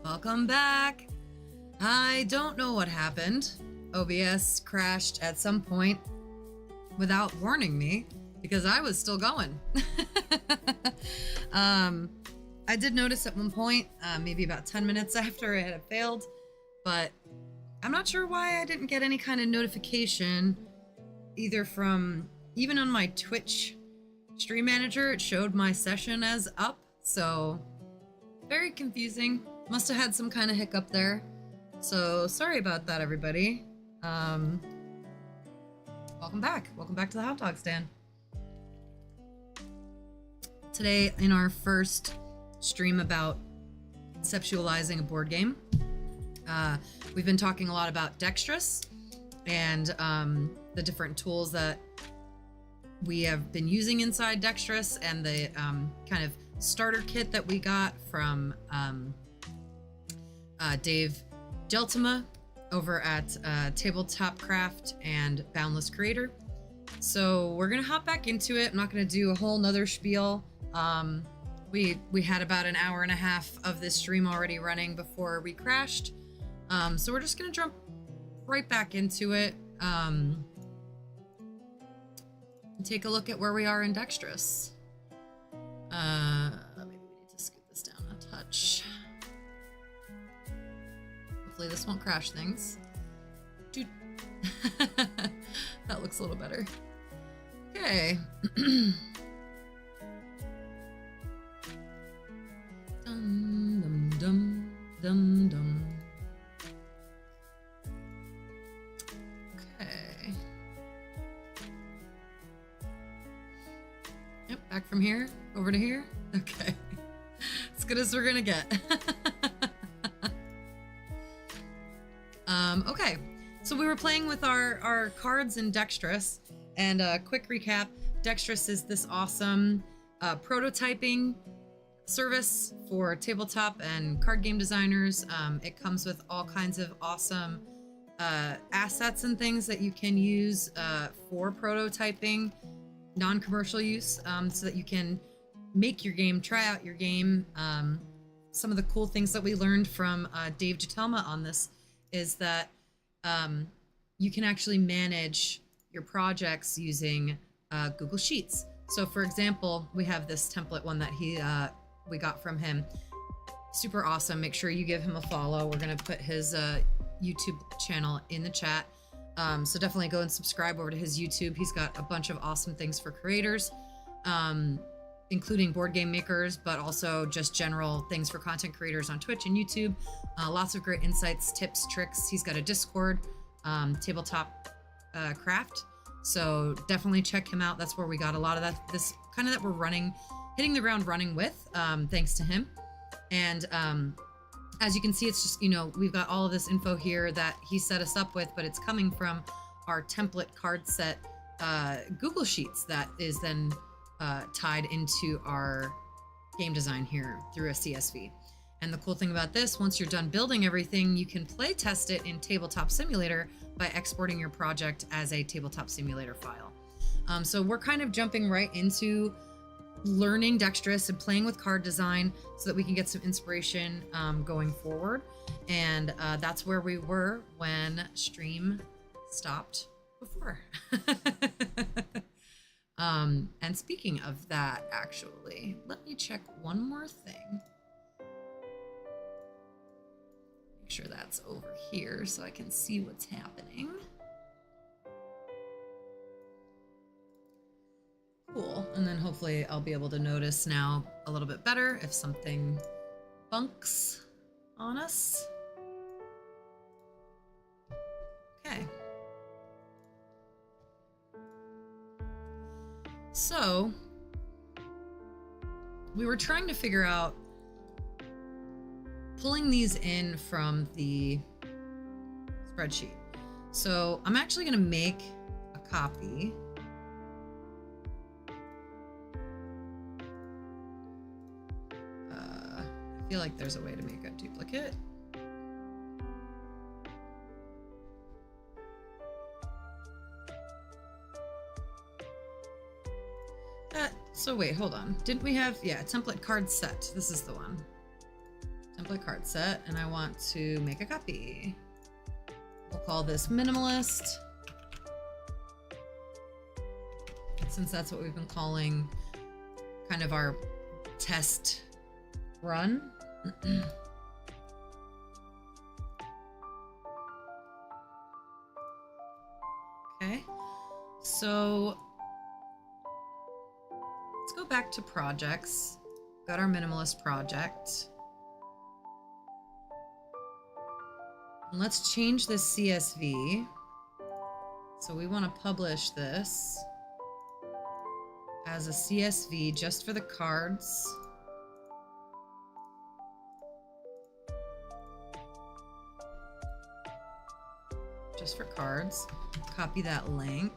Welcome back. I don't know what happened. OBS crashed at some point without warning me because I was still going. I did notice at one point, maybe about 10 minutes after it had failed, but I'm not sure why I didn't get any kind of notification either from, even on my Twitch stream manager, it showed my session as up, so very confusing. Must have had some kind of hiccup there. So sorry about that, everybody. Welcome back. Welcome back to the hot dog stand. Today, in our first stream about conceptualizing a board game, we've been talking a lot about Dextrous and the different tools that we have been using inside Dextrous and the kind of starter kit that we got from Dave Geltima over at Tabletop Craft and Boundless Creator. So we're gonna hop back into it. I'm not gonna do a whole nother spiel. We had about an hour and a half of this stream already running before we crashed. So we're just gonna jump right back into it. And take a look at where we are in Dextrous. Maybe we need to scoot this down a touch. Hopefully this won't crash things. Dude. That looks a little better. Okay. Dum dum dum dum dum. Okay. Yep, back from here over to here. Okay. As good as we're gonna get. Okay, so we were playing with our cards in Dextrous, and a quick recap, Dextrous is this awesome prototyping service for tabletop and card game designers. It comes with all kinds of awesome assets and things that you can use for prototyping, non-commercial use, so that you can make your game, try out your game. Some of the cool things that we learned from Dave Geltima on this is that you can actually manage your projects using Google Sheets. So for example, we have this template one that we got from him. Super awesome. Make sure you give him a follow. We're gonna put his YouTube channel in the chat. So definitely go and subscribe over to his YouTube. He's got a bunch of awesome things for creators, including board game makers, but also just general things for content creators on Twitch and YouTube. Lots of great insights, tips, tricks. He's got a Discord, Tabletop Craft. So definitely check him out. That's where we got a lot of this kind of that we're hitting the ground running with, thanks to him. And as you can see, it's just, we've got all of this info here that he set us up with, but it's coming from our template card set Google Sheets that is then tied into our game design here through a CSV. And the cool thing about this, once you're done building everything, you can play test it in Tabletop Simulator by exporting your project as a Tabletop Simulator file. So we're kind of jumping right into learning Dextrous and playing with card design so that we can get some inspiration going forward. And that's where we were when stream stopped before. And speaking of that, actually, let me check one more thing. Make Make sure that's over here so I can see what's happening. Cool, and then hopefully I'll be able to notice now a little bit better if something bunks on us. Okay. So, we were trying to figure out pulling these in from the spreadsheet. So I'm actually going to make a copy. I feel like there's a way to make a duplicate. So wait, hold on. Didn't we have, yeah, template card set. This is the one. Template card set, and I want to make a copy. We'll call this minimalist, since that's what we've been calling kind of our test run. Okay, so let's go back to projects. Got our minimalist project. And let's change this CSV. So we want to publish this as a CSV just for the cards. Just for cards. Copy that link.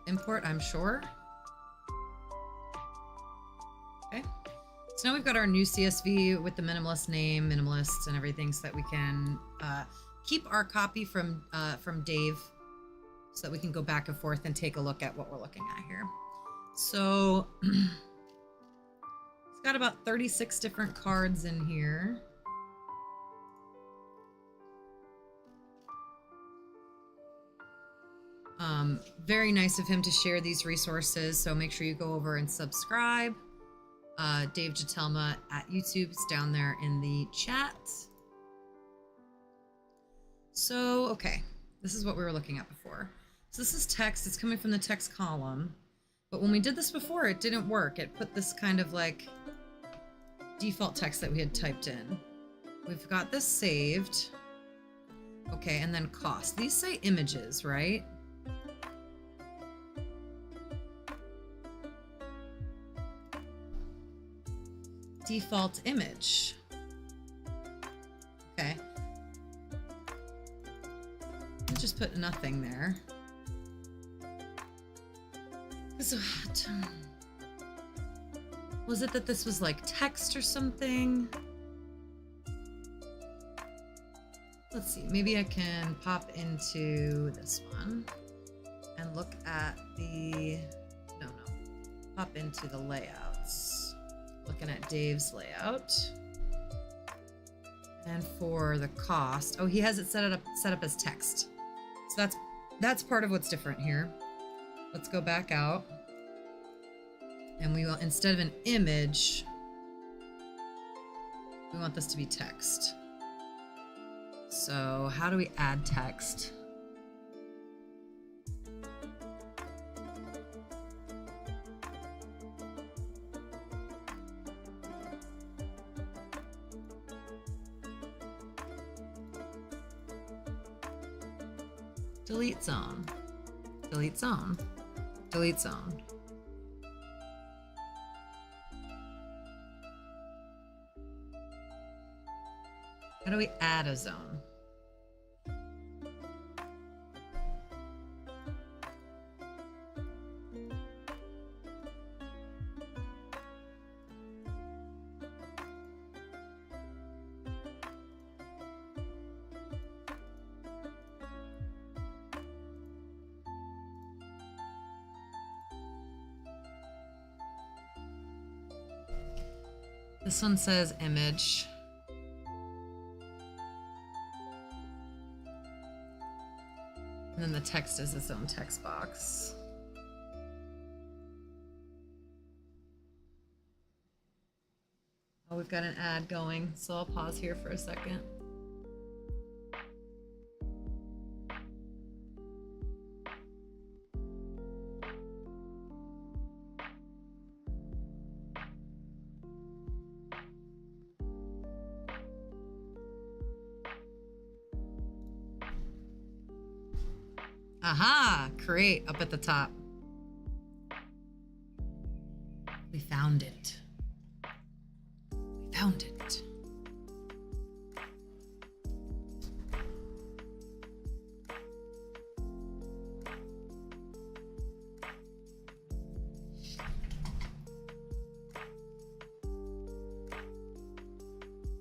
Import, I'm sure. Okay. So now we've got our new CSV with the minimalist name, minimalist, and everything, so that we can keep our copy from Dave, so that we can go back and forth and take a look at what we're looking at here. So it's got about 36 different cards in here. Very nice of him to share these resources, so make sure you go over and subscribe. Dave Jatelma at YouTube is down there in the chat. So, okay, this is what we were looking at before. So this is text, it's coming from the text column. But when we did this before, it didn't work. It put this kind of like default text that we had typed in. We've got this saved. Okay, and then cost. These say images, right? Default image. Okay. Let's just put nothing there. So, was it that this was like text or something? Let's see, maybe I can pop into this one and look at the, no, pop into the layouts. Looking at Dave's layout. And for the cost, oh, he has it set up as text. So that's part of what's different here. Let's go back out. And we will, instead of an image, we want this to be text. So how do we add text? Delete zone, delete zone, delete zone. How do we add a zone? This one says image. And then the text is its own text box. Oh, we've got an ad going, so I'll pause here for a second. Aha! Create up at the top. We found it. We found it.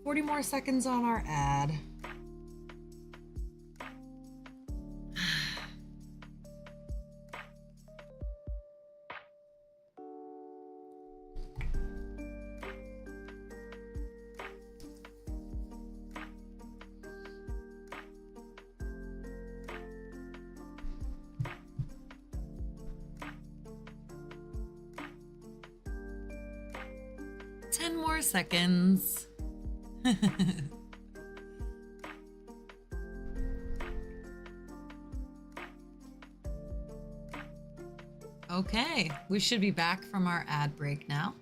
Forty more seconds on our ad. 10 more seconds. Okay, we should be back from our ad break now.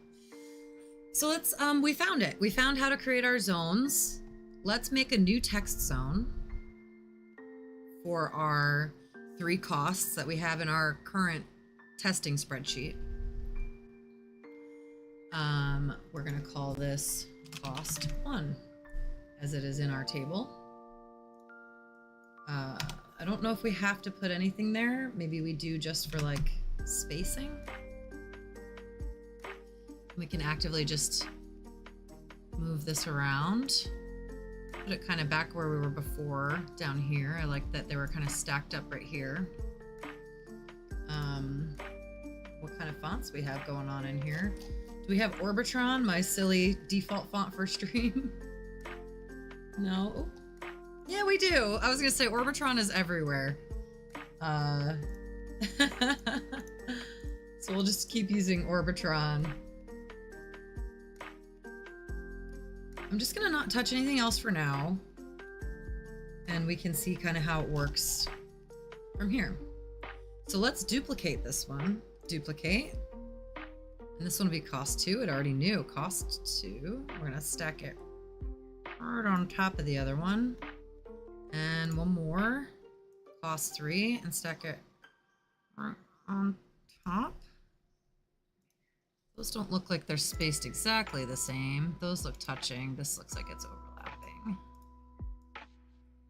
So let's, we found it. We found how to create our zones. Let's make a new text zone for our 3 costs that we have in our current testing spreadsheet. We're gonna call this cost 1, as it is in our table. I don't know if we have to put anything there. Maybe we do just for like spacing. We can actively just move this around. Put it kind of back where we were before, down here. I like that they were kind of stacked up right here. What kind of fonts we have going on in here? Do we have Orbitron, my silly default font for stream? No. Yeah, we do. I was gonna say Orbitron is everywhere. So we'll just keep using Orbitron. I'm just gonna not touch anything else for now. And we can see kind of how it works from here. So let's duplicate this one. Duplicate. And this one will be cost 2. It already knew cost 2. We're gonna stack it right on top of the other one. And one more. Cost 3 and stack it right on top. Those don't look like they're spaced exactly the same. Those look touching. This looks like it's overlapping.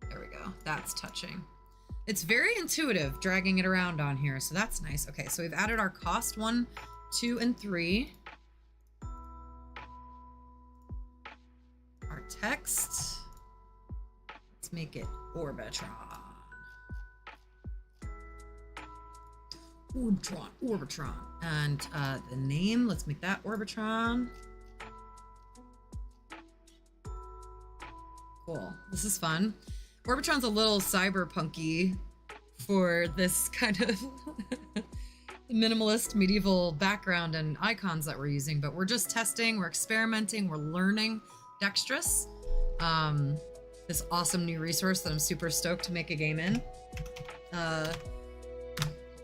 There we go. That's touching. It's very intuitive dragging it around on here, so that's nice. Okay, so we've added our cost 1, 2, and 3. Our text. Let's make it Orbitron. Orbitron. And the name, let's make that Orbitron. Cool. This is fun. Orbitron's a little cyberpunky for this kind of minimalist medieval background and icons that we're using, but we're just testing, we're experimenting, we're learning Dextrous, this awesome new resource that I'm super stoked to make a game in.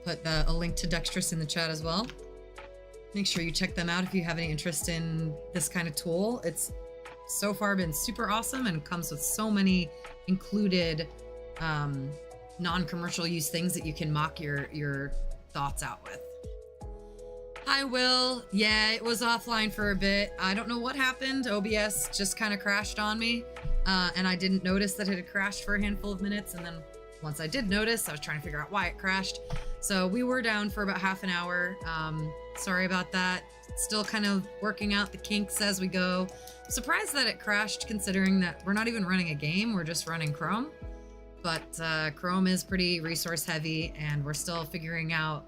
Put a link to Dextrous in the chat as well. Make sure you check them out if you have any interest in this kind of tool. It's so far been super awesome and comes with so many included non-commercial use things that you can mock your thoughts out with. Hi, Will. Yeah, it was offline for a bit. I don't know what happened. OBS just kind of crashed on me, and I didn't notice that it had crashed for a handful of minutes, and then once I did notice, I was trying to figure out why it crashed. So we were down for about half an hour. Sorry about that. Still kind of working out the kinks as we go. Surprised that it crashed considering that we're not even running a game, we're just running Chrome. But Chrome is pretty resource heavy and we're still figuring out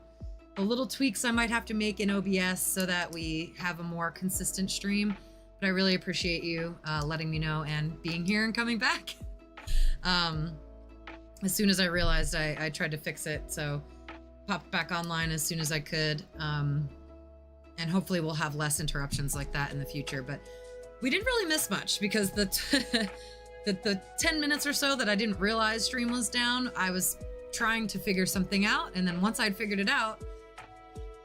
the little tweaks I might have to make in OBS so that we have a more consistent stream. But I really appreciate you letting me know and being here and coming back. As soon as I realized I tried to fix it, so popped back online as soon as I could. And hopefully we'll have less interruptions like that in the future. But We didn't really miss much because the 10 minutes or so that I didn't realize stream was down, I was trying to figure something out. And then once I'd figured it out,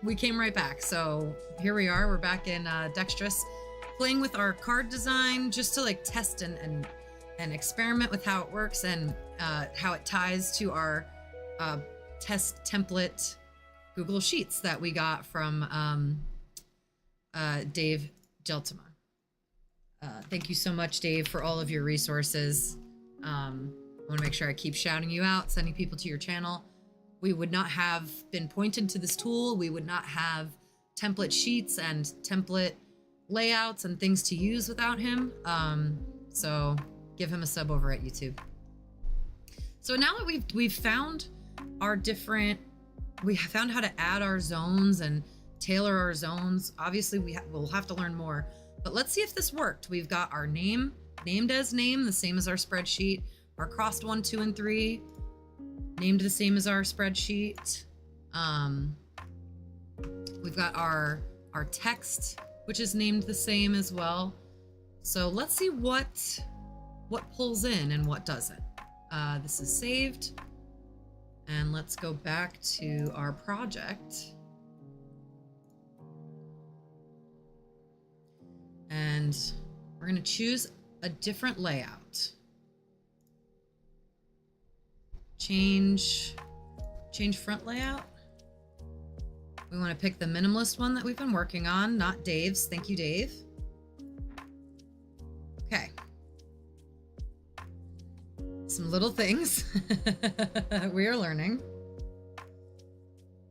we came right back. So here we are, we're back in Dextrous, playing with our card design just to like test and experiment with how it works and how it ties to our test template Google Sheets that we got from Dave Geltima. Thank you so much, Dave, for all of your resources. I want to make sure I keep shouting you out, sending people to your channel. We would not have been pointed to this tool. We would not have template sheets and template layouts and things to use without him. So give him a sub over at YouTube. So now that we've found our different, we have found how to add our zones and tailor our zones. Obviously, we'll have to learn more. But let's see if this worked. We've got our name, named as name, the same as our spreadsheet. Our crossed 1, 2, and 3, named the same as our spreadsheet. We've got our text, which is named the same as well. So let's see what pulls in and what doesn't. This is saved. And let's go back to our project. And we're going to choose a different layout. Change front layout. We want to pick the minimalist one that we've been working on, not Dave's. Thank you, Dave. Okay. Some little things we are learning.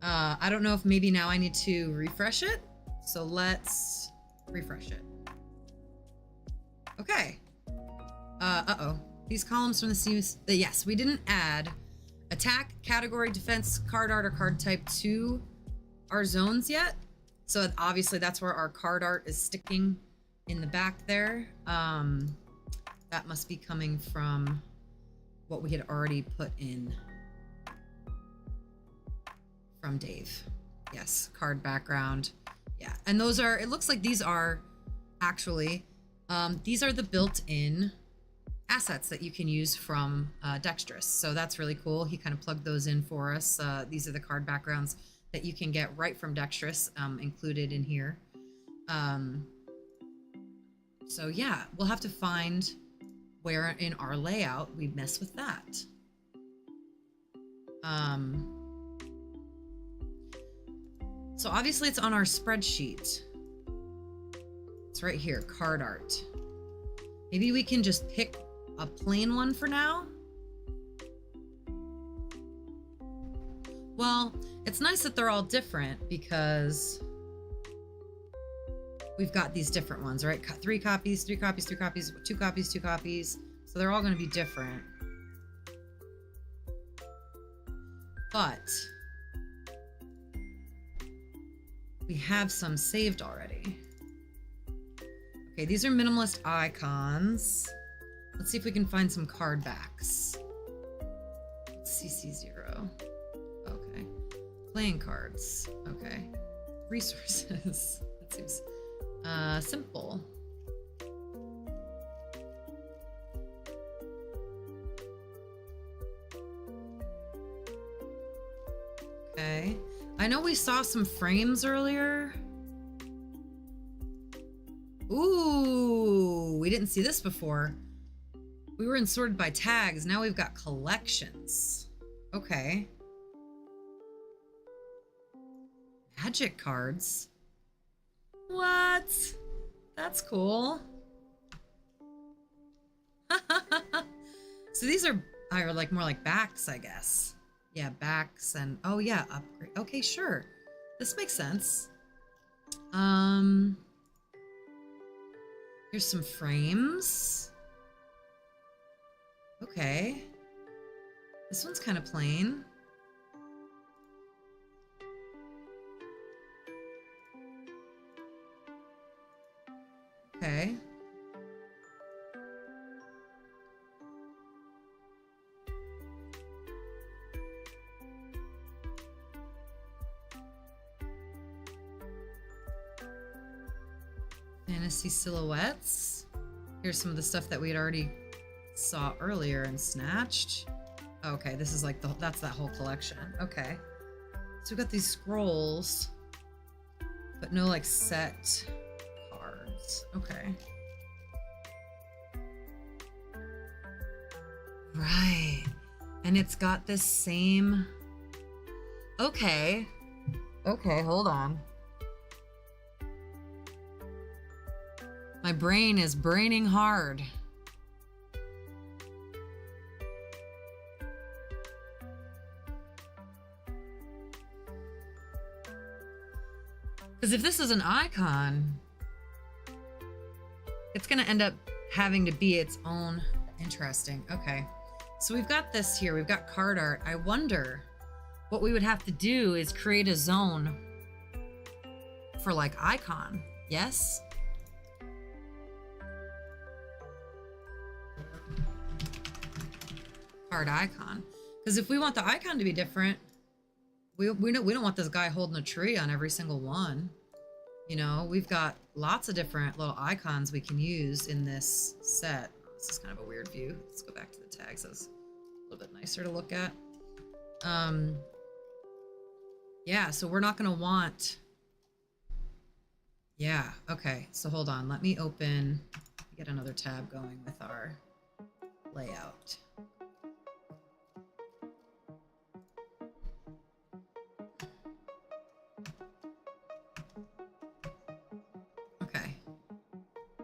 I don't know if maybe now I need to refresh it. So let's refresh it. Okay. Uh-oh. These columns from the seams. Yes, we didn't add attack, category, defense, card art, or card type to our zones yet. So obviously that's where our card art is sticking in the back there. That must be coming from what we had already put in from Dave. Yes, card background. Yeah, and those are, it looks like these are actually, these are the built-in assets that you can use from Dextrous. So that's really cool. He kind of plugged those in for us. These are the card backgrounds that you can get right from Dextrous, included in here. So yeah, we'll have to find where in our layout we mess with that. So obviously it's on our spreadsheet. It's right here, card art. Maybe we can just pick a plain one for now. Well, it's nice that they're all different because we've got these different ones, right? 3 copies, 3 copies, 3 copies, 2 copies, 2 copies. So they're all going to be different. But we have some saved already. Okay, these are minimalist icons. Let's see if we can find some card backs. CC0. Okay. Playing cards. Okay. Resources. That seems simple. Okay. I know we saw some frames earlier. Ooh, we didn't see this before. We were in sorted by tags. Now we've got collections. Okay. Magic cards. What? That's cool. So these are like more like backs, I guess. Yeah, backs and oh yeah, upgrade. Okay, sure. This makes sense. Here's some frames. Okay. This one's kind of plain. Okay. Fantasy silhouettes. Here's some of the stuff that we had already saw earlier and snatched. Okay, this is like that's that whole collection. Okay. So we've got these scrolls, but no like set cards. Okay. Right. And it's got this same... Okay. Okay, hold on. My brain is braining hard. Because if this is an icon, it's going to end up having to be its own... Interesting. Okay. So we've got this here. We've got card art. I wonder what we would have to do is create a zone for like icon. Yes? Card icon. Because if we want the icon to be different, we don't want this guy holding a tree on every single one. You know, we've got lots of different little icons we can use in this set. This is kind of a weird view. Let's go back to the tags. That's a little bit nicer to look at. Yeah, so we're not going to want... Yeah, okay. So hold on. Let me get another tab going with our layout. Okay.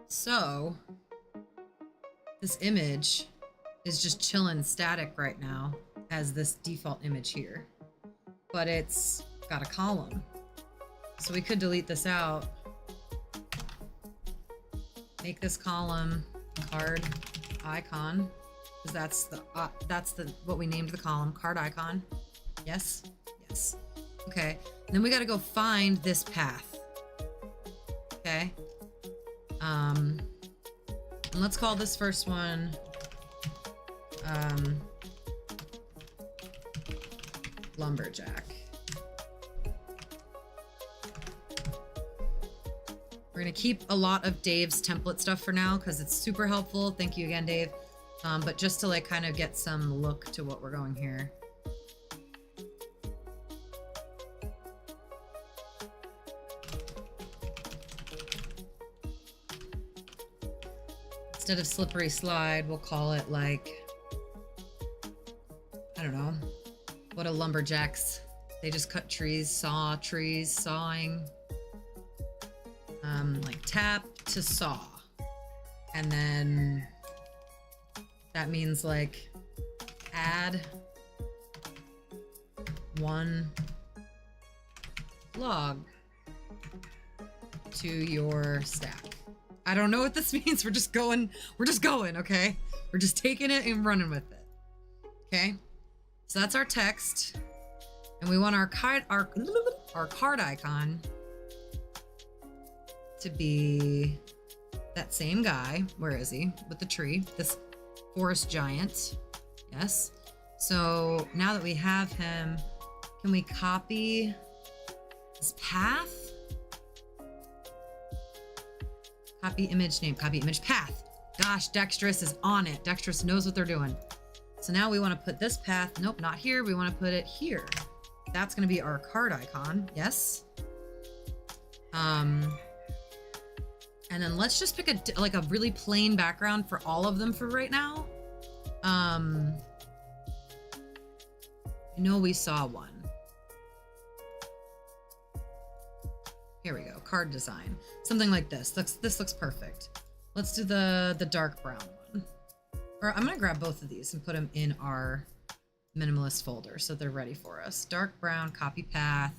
So... this image is just chilling static right now as this default image here, but it's got a column. So we could delete this out, make this column card icon, because that's what we named the column, card icon. Yes, yes. Okay, and then we got to go find this path. Okay. And let's call this first one Lumberjack. We're gonna keep a lot of Dave's template stuff for now because it's super helpful. Thank you again, Dave. But just to like kind of get some look to what we're going here. Instead of slippery slide, we'll call it like, I don't know, what a lumberjacks. They just cut trees, saw trees, sawing. Like tap to saw. And then that means like add one log to your stack. I don't know what this means. We're just going, okay? We're just taking it and running with it. Okay? So that's our text. And we want our card icon to be that same guy. Where is he? With the tree. This forest giant. Yes. So now that we have him, can we copy his path? Copy image name, copy image path. Gosh, Dextrous is on it. Dextrous knows what they're doing. So now we want to put this path, nope, not here. We want to put it here. That's going to be our card icon. Yes. And then let's just pick a really plain background for all of them for right now. I know we saw one. Here we go, card design. Something like this. This looks perfect. Let's do the dark brown one. Or I'm gonna grab both of these and put them in our minimalist folder so they're ready for us. Dark brown, copy path.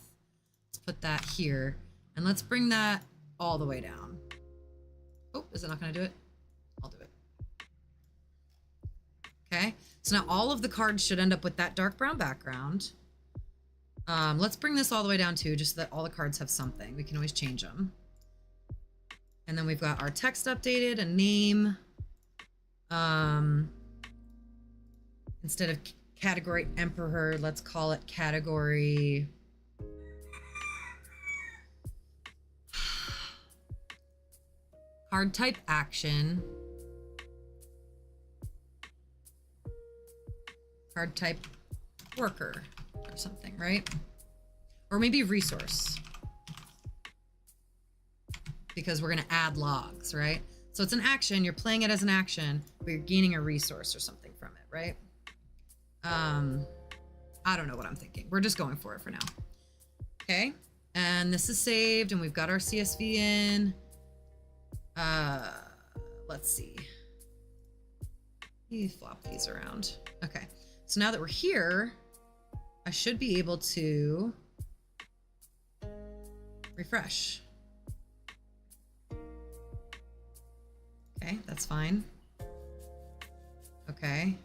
Let's put that here. And let's bring that all the way down. Oh, is it not gonna do it? I'll do it. Okay, so now all of the cards should end up with that dark brown background. Let's bring this all the way down too, just so that all the cards have something. We can always change them. And then we've got our text updated, a name. Instead of category emperor, let's call it category. Card type action. Card type worker or something, right? Or maybe resource. Because we're gonna add logs, right? So it's an action, you're playing it as an action, but you're gaining a resource or something from it, right? I don't know what I'm thinking. We're just going for it for now. Okay, and this is saved and we've got our CSV in. Let's see. Let me flop these around. Okay, so now that we're here, I should be able to refresh. Okay, that's fine. Okay.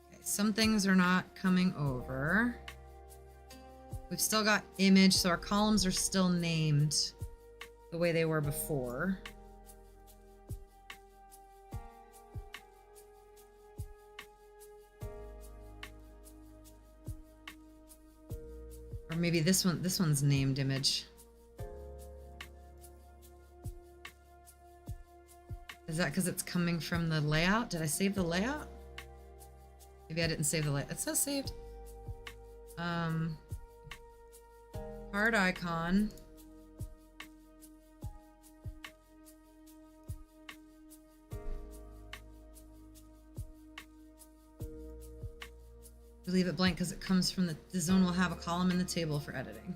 Okay, some things are not coming over. We've still got image, so our columns are still named the way they were before. Or maybe this one's named image. Is that because it's coming from the layout? Did I save the layout? Maybe I didn't save the layout. It says saved. Card icon. We leave it blank because it comes from the zone will have a column in the table for editing.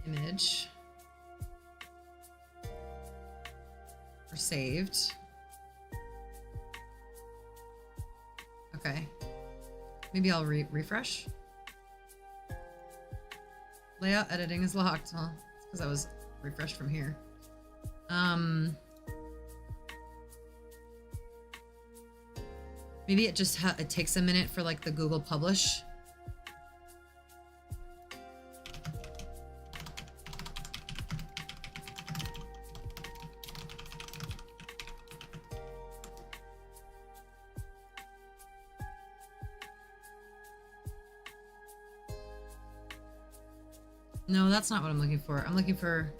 Image. Or saved. Okay. Maybe I'll refresh. Layout editing is locked. Well, it's because I was refreshed from here. Maybe it just it takes a minute for like the Google publish. No, that's not what I'm looking for. I'm looking for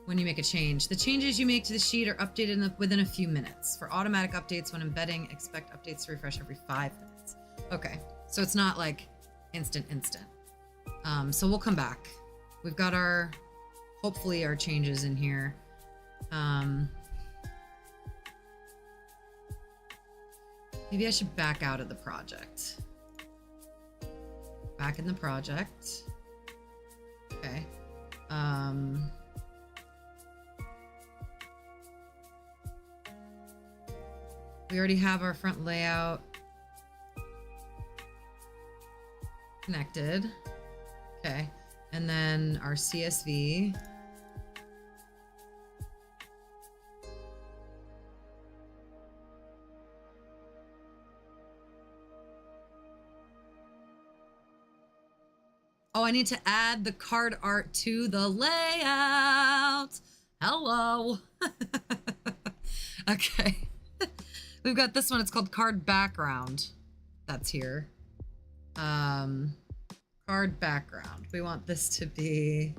when you make a change. The changes you make to the sheet are updated within a few minutes. For automatic updates when embedding, expect updates to refresh every 5 minutes. Okay, so it's not like instant. So we'll come back. We've got hopefully our changes in here. Maybe I should back out of the project. Back in the project. Okay. We already have our front layout connected. Okay. And then our CSV. Oh, I need to add the card art to the layout. Hello. Okay. We've got this one. It's called card background. That's here. Card background. We want this to be,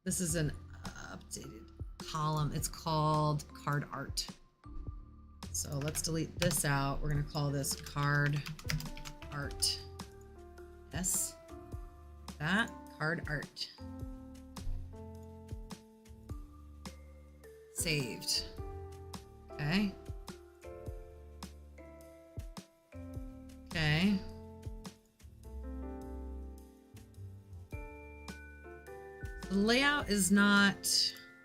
this is an updated column. It's called card art. So let's delete this out. We're going to call this card art. Yes, that card art. Saved. Okay. Okay. The layout is not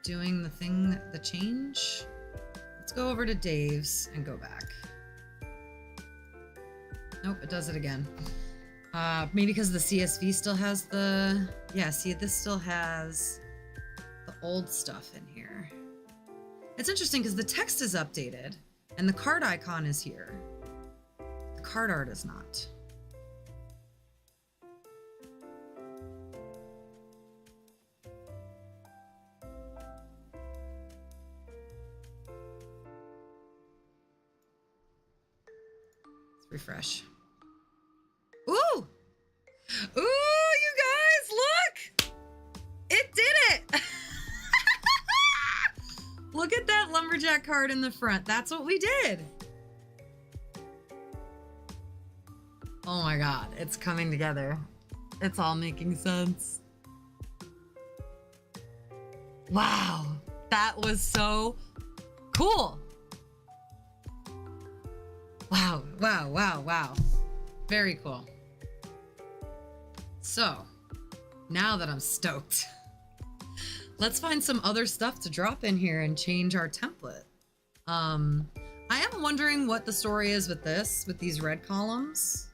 doing the change. Let's go over to Dave's and go back. Nope, it does it again. Maybe because the CSV still has see, this still has the old stuff in here. It's interesting because the text is updated and the card icon is here. The card art is not. Let's refresh. Ooh! Ooh, you guys, look! lumberjack card in the front. That's what we did. Oh my god, it's coming together. It's all making sense. Wow, that was so cool. Wow, wow, wow, wow. Very cool. So, now that I'm stoked, let's find some other stuff to drop in here and change our template. I am wondering what the story is with this, with these red columns.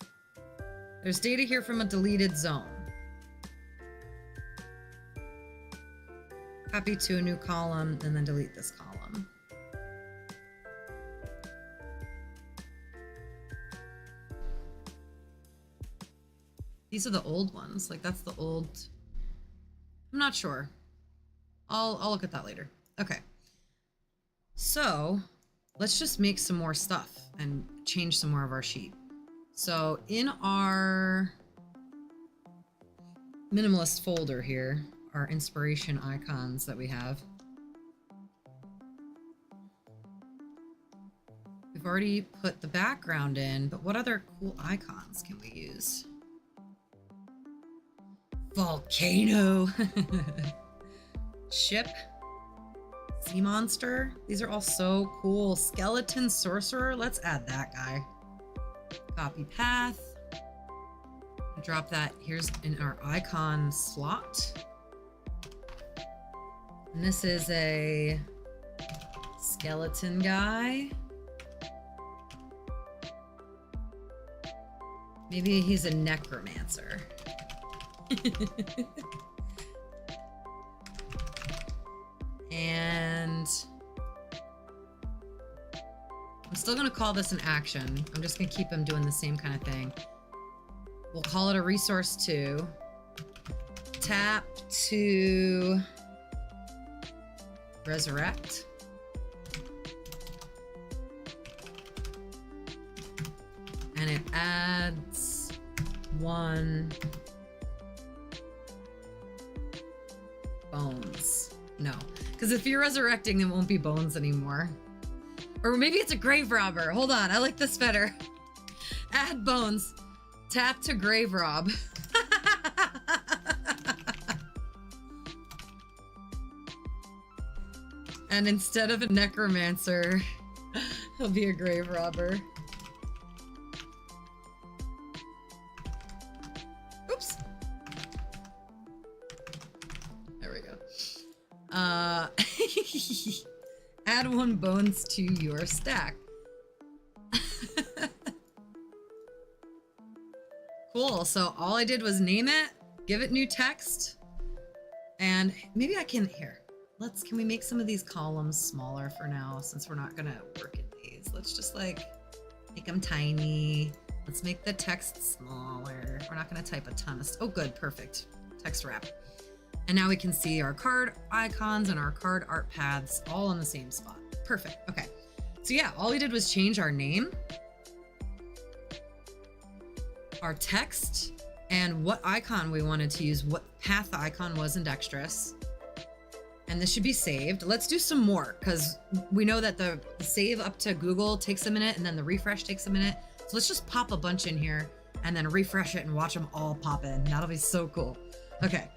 There's data here from a deleted zone. Copy to a new column and then delete this column. These are the old ones. Like that's the old. I'm not sure. I'll look at that later. Okay. So let's just make some more stuff and change some more of our sheet. So in our minimalist folder here, our inspiration icons that we have, we've already put the background in, but what other cool icons can we use? Volcano, ship, sea monster. These are all so cool. Skeleton sorcerer. Let's add that guy. Copy path. Drop that. Here's in our icon slot. And this is a skeleton guy. Maybe he's a necromancer. And I'm still gonna call this an action. I'm just gonna keep them doing the same kind of thing. We'll call it a resource 2. Tap to resurrect. And it adds 1 bones. No, because if you're resurrecting, it won't be bones anymore. Or maybe it's a grave robber. Hold on, I like this better. Add bones. Tap to grave rob. And instead of a necromancer, he'll be a grave robber. Oops. There we go. Add 1 bones to your stack. Cool, so all I did was name it, give it new text, and maybe I can, here, can we make some of these columns smaller for now, since we're not gonna work in these. Let's just like, make them tiny. Let's make the text smaller. We're not gonna type a ton of, oh good, perfect. Text wrap. And now we can see our card icons and our card art paths all in the same spot. Perfect, okay. So yeah, all we did was change our name, our text, and what icon we wanted to use, what path the icon was in Dextrous. And this should be saved. Let's do some more, because we know that the save up to Google takes a minute and then the refresh takes a minute. So let's just pop a bunch in here and then refresh it and watch them all pop in. That'll be so cool. Okay,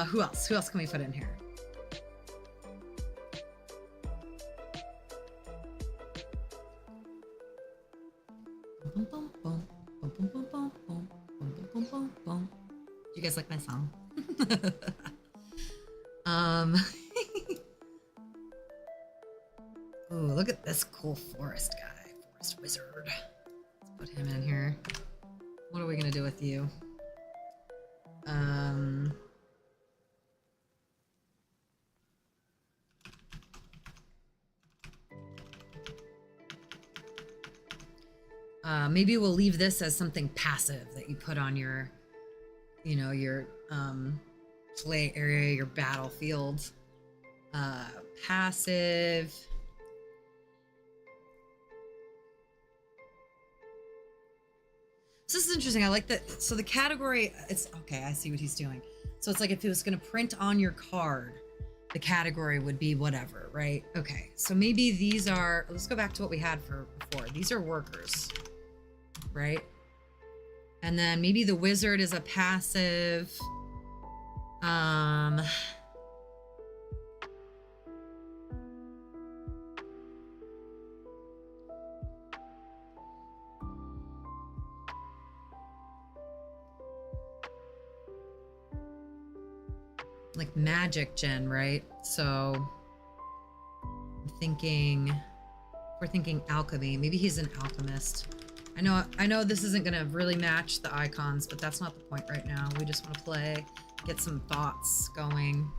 who else? Who else can we put in here? Do you guys like my song? Ooh, look at this cool forest guy. Forest wizard. Let's put him in here. What are we gonna do with you? Maybe we'll leave this as something passive that you put on your, you know, your play area, your battlefield. Passive. So this is interesting. I like that. So the category, it's okay. I see what he's doing. So it's like if it was going to print on your card, the category would be whatever, right? Okay, so maybe these are, let's go back to what we had for before. These are workers, right? And then maybe the wizard is a passive. Like magic gen, right? So I'm thinking, we're thinking alchemy. Maybe he's an alchemist. I know this isn't gonna really match the icons, but that's not the point right now. We just want to play, get some thoughts going.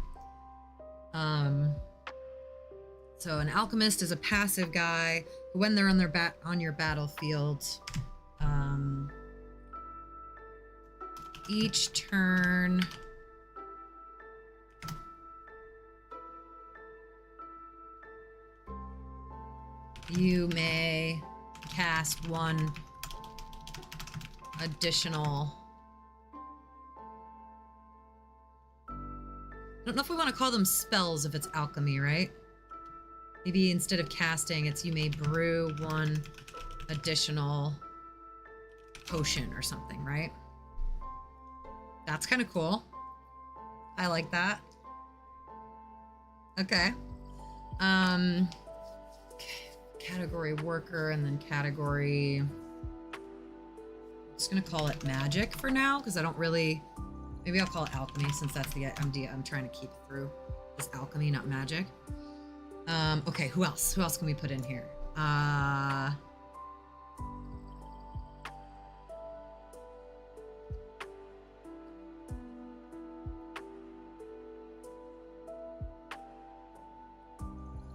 So an alchemist is a passive guy who, when they're on your battlefield, each turn you may cast one additional. I don't know if we want to call them spells if it's alchemy, right? Maybe instead of casting, it's you may brew one additional potion or something, right? That's kind of cool. I like that. Okay. Category worker and then category, I'm just gonna call it magic for now because I don't really, maybe I'll call it alchemy since that's the idea I'm trying to keep through, is alchemy, not magic. Okay, who else can we put in here?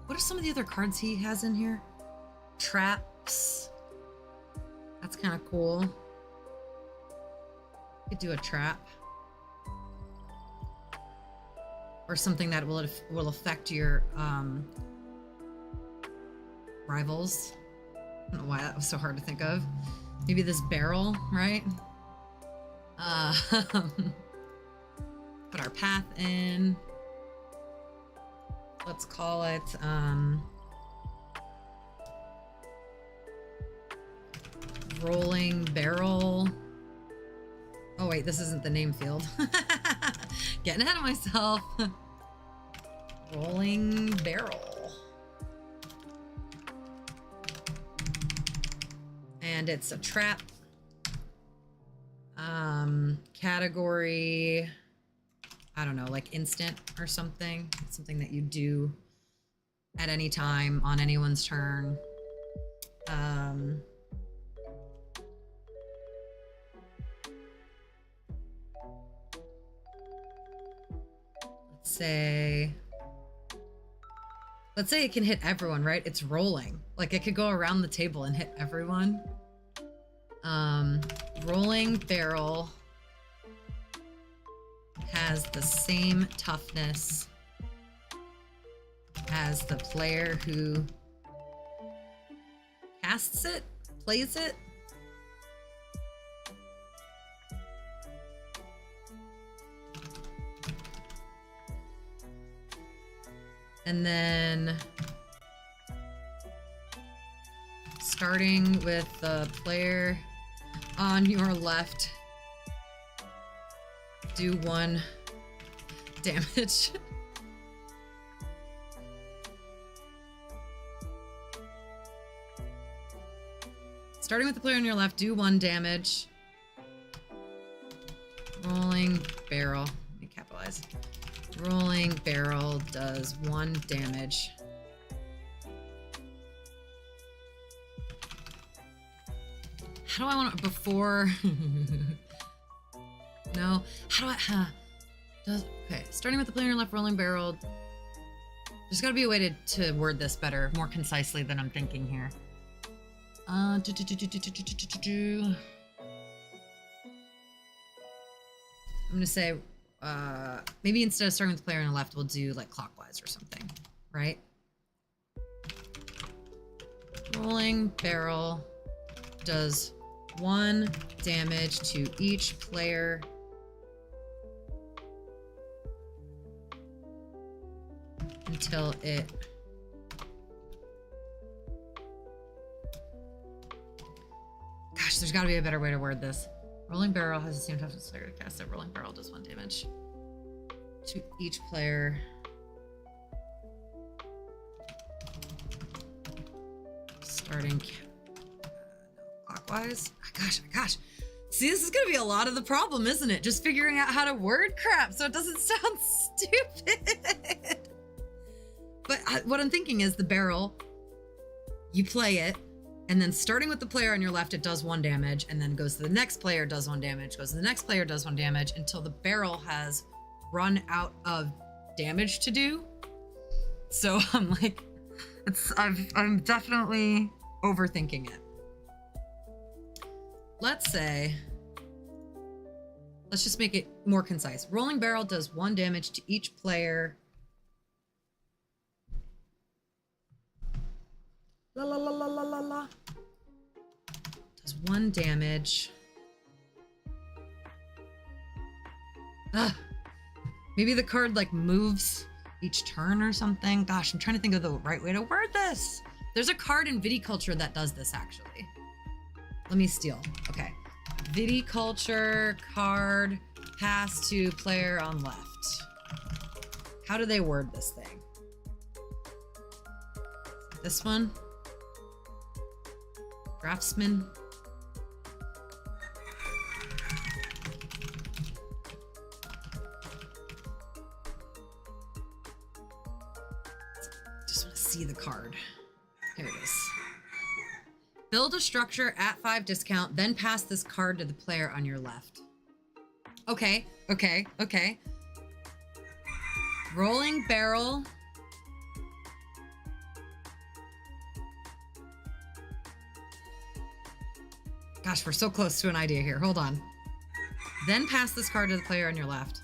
What are some of the other cards he has in here? Traps. That's kind of cool. Could do a trap. Or something that will affect your rivals. I don't know why that was so hard to think of. Maybe this barrel, right? Put our path in. Let's call it rolling barrel. Oh wait, this isn't the name field. Getting ahead of myself. Rolling barrel. And it's a trap. Category, I don't know, like instant or something. Something that you do at any time on anyone's turn. Let's say it can hit everyone, right? It's rolling. Like it could go around the table and hit everyone. Rolling barrel has the same toughness as the player who casts it, plays it. And then starting with the player on your left, do 1 damage. Starting with the player on your left, do 1 damage. Rolling barrel. Let me capitalize. Rolling barrel does 1 damage. How do I want it before? No. How do I? Okay. Starting with the player on your left, rolling barrel. There's got to be a way to word this better, more concisely than I'm thinking here. I'm gonna say, maybe instead of starting with the player on the left, we'll do like clockwise or something, right? Rolling barrel does 1 damage to each player until it... Gosh, there's gotta be a better way to word this. Rolling barrel has the same toughness player to cast it. Rolling barrel does 1 damage to each player. Starting clockwise. Gosh. See, this is gonna be a lot of the problem, isn't it? Just figuring out how to word crap so it doesn't sound stupid. But what I'm thinking is the barrel, you play it, and then starting with the player on your left, it does 1 damage, and then goes to the next player, does 1 damage, goes to the next player, does 1 damage, until the barrel has run out of damage to do. So I'm like, I'm definitely overthinking it. Let's just make it more concise. Rolling barrel does 1 damage to each player. Does 1 damage. Maybe the card like moves each turn or something. Gosh, I'm trying to think of the right way to word this. There's a card in Viticulture that does this actually. Let me steal. Okay. Viticulture card pass to player on left. How do they word this thing? This one? Draftsman? Just want to see the card. Here it is. Build a structure at 5 discount, then pass this card to the player on your left. Okay. Rolling barrel. Gosh, we're so close to an idea here. Hold on. Then pass this card to the player on your left.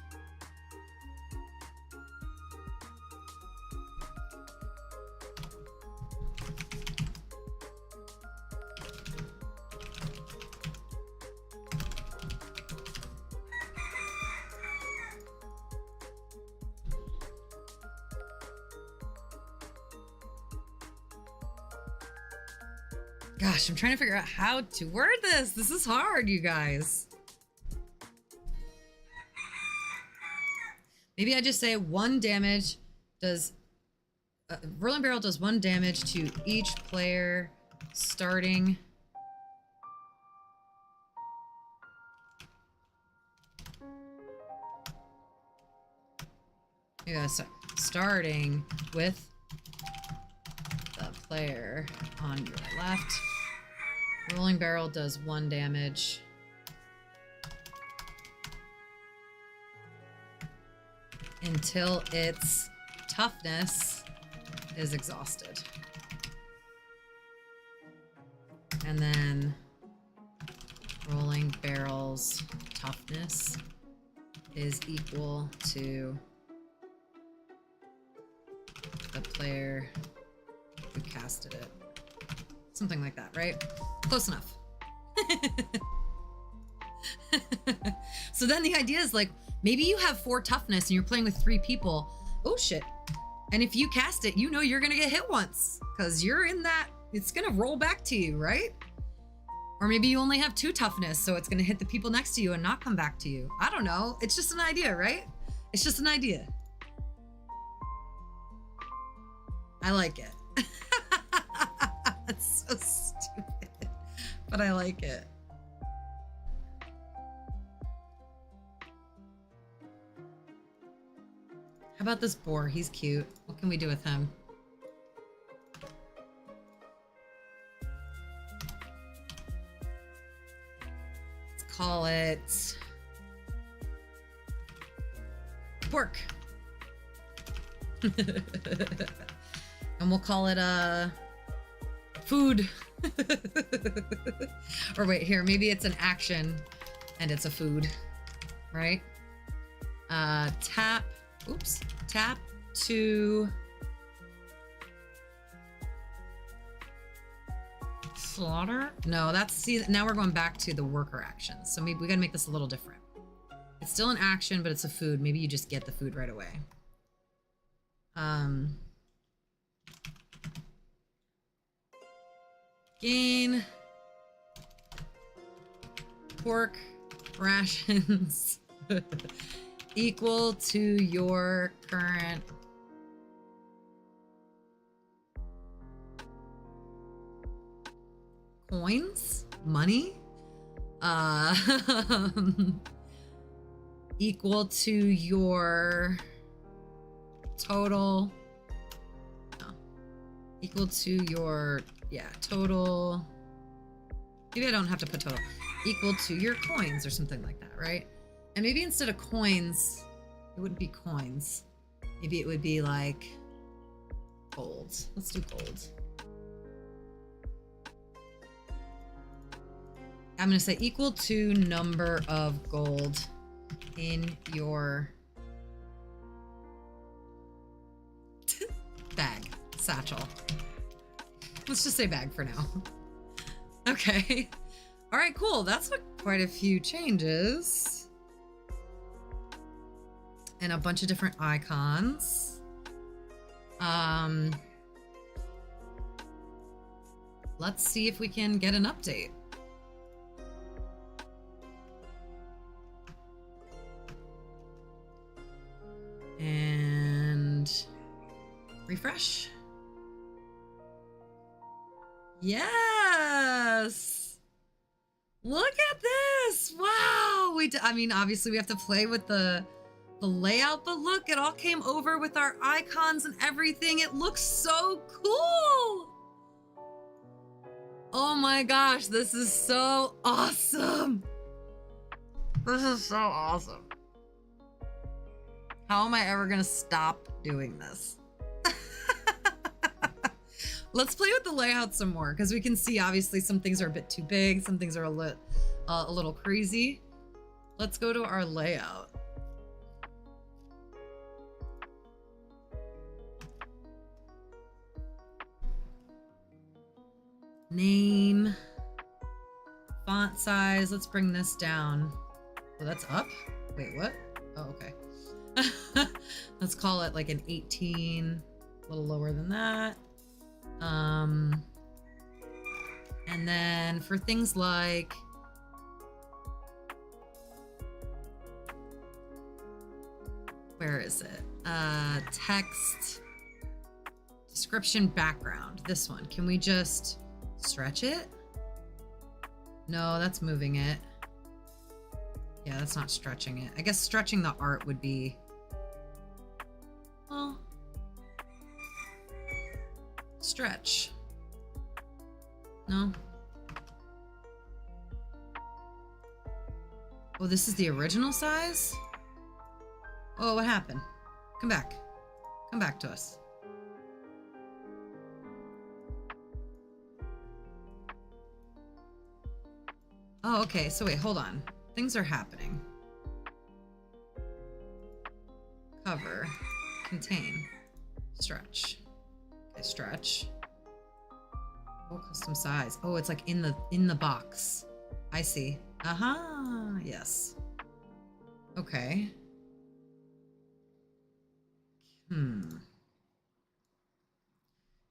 Gosh, I'm trying to figure out how to word this. This is hard, you guys. Maybe I just say 1 damage does... Rolling barrel does 1 damage to each player starting... Yeah, so starting with the player on your left. Rolling barrel does 1 damage. Until its toughness is exhausted. And then rolling barrel's toughness is equal to the player who casted it. Something like that, right? Close enough. So then the idea is like, maybe you have 4 toughness and you're playing with 3 people. Oh shit. And if you cast it, you know you're gonna get hit once because you're in that, it's gonna roll back to you, right? Or maybe you only have 2 toughness, so it's gonna hit the people next to you and not come back to you. I don't know. It's just an idea, right? It's just an idea. I like it. It's so stupid, but I like it. How about this boar? He's cute. What can we do with him? Let's call it pork. And we'll call it food. Or wait, here, maybe it's an action and it's a food, right? Tap to slaughter. No, that's, see, now we're going back to the worker actions. So maybe we gotta make this a little different. It's still an action, but it's a food. Maybe you just get the food right away. Gain pork rations equal to your current coins, money, equal to your total, no, equal to your, yeah, total, maybe I don't have to put total, equal to your coins or something like that, right? And maybe instead of coins, it wouldn't be coins. Maybe it would be like gold. Let's do gold. I'm gonna say equal to number of gold in your bag, satchel. Let's just say bag for now. Okay. All right, cool. That's quite a few changes. And a bunch of different icons. Let's see if we can get an update. And refresh. Yes. Look at this. Wow. I mean, obviously we have to play with the layout, but look, it all came over with our icons and everything. It looks so cool. Oh my gosh, this is so awesome. This is so awesome. How am I ever gonna stop doing this? Let's play with the layout some more, because we can see obviously some things are a bit too big, some things are a little crazy. Let's go to our layout. Name, font size, let's bring this down. Oh, that's up? Wait, what? Oh, okay. Let's call it like an 18, a little lower than that. And then for things like where is it? Text, description, background. This one. Can we just stretch it? No, that's moving it. Yeah, that's not stretching it. I guess stretching the art would be, well, stretch. No. Oh, this is the original size? Oh, what happened? Come back. Come back to us. Oh, okay. So wait, hold on. Things are happening. Cover. Contain. Stretch. Okay, stretch. Oh, custom size. Oh, it's like in the box. I see. Aha, yes. Okay.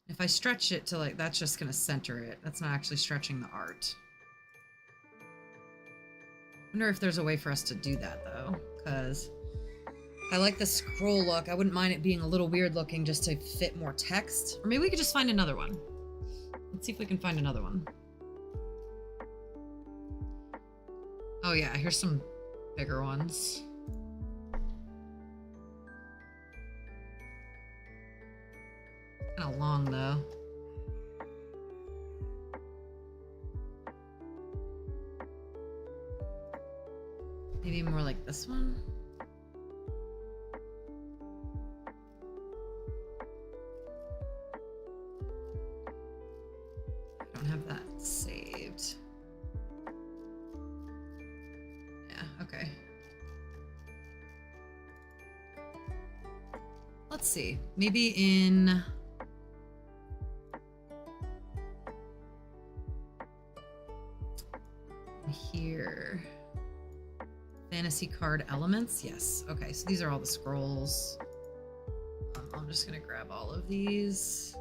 If I stretch it to like, that's just gonna center it. That's not actually stretching the art. I wonder if there's a way for us to do that though, because I like the scroll look. I wouldn't mind it being a little weird looking just to fit more text. Or maybe we could just find another one. Let's see if we can find another one. Oh yeah, here's some bigger ones. Kind of long though. Maybe more like this one. I don't have that saved. Yeah, okay. Let's see. Maybe in here. Fantasy card elements. Yes. Okay. So these are all the scrolls. I'm just gonna grab all of these.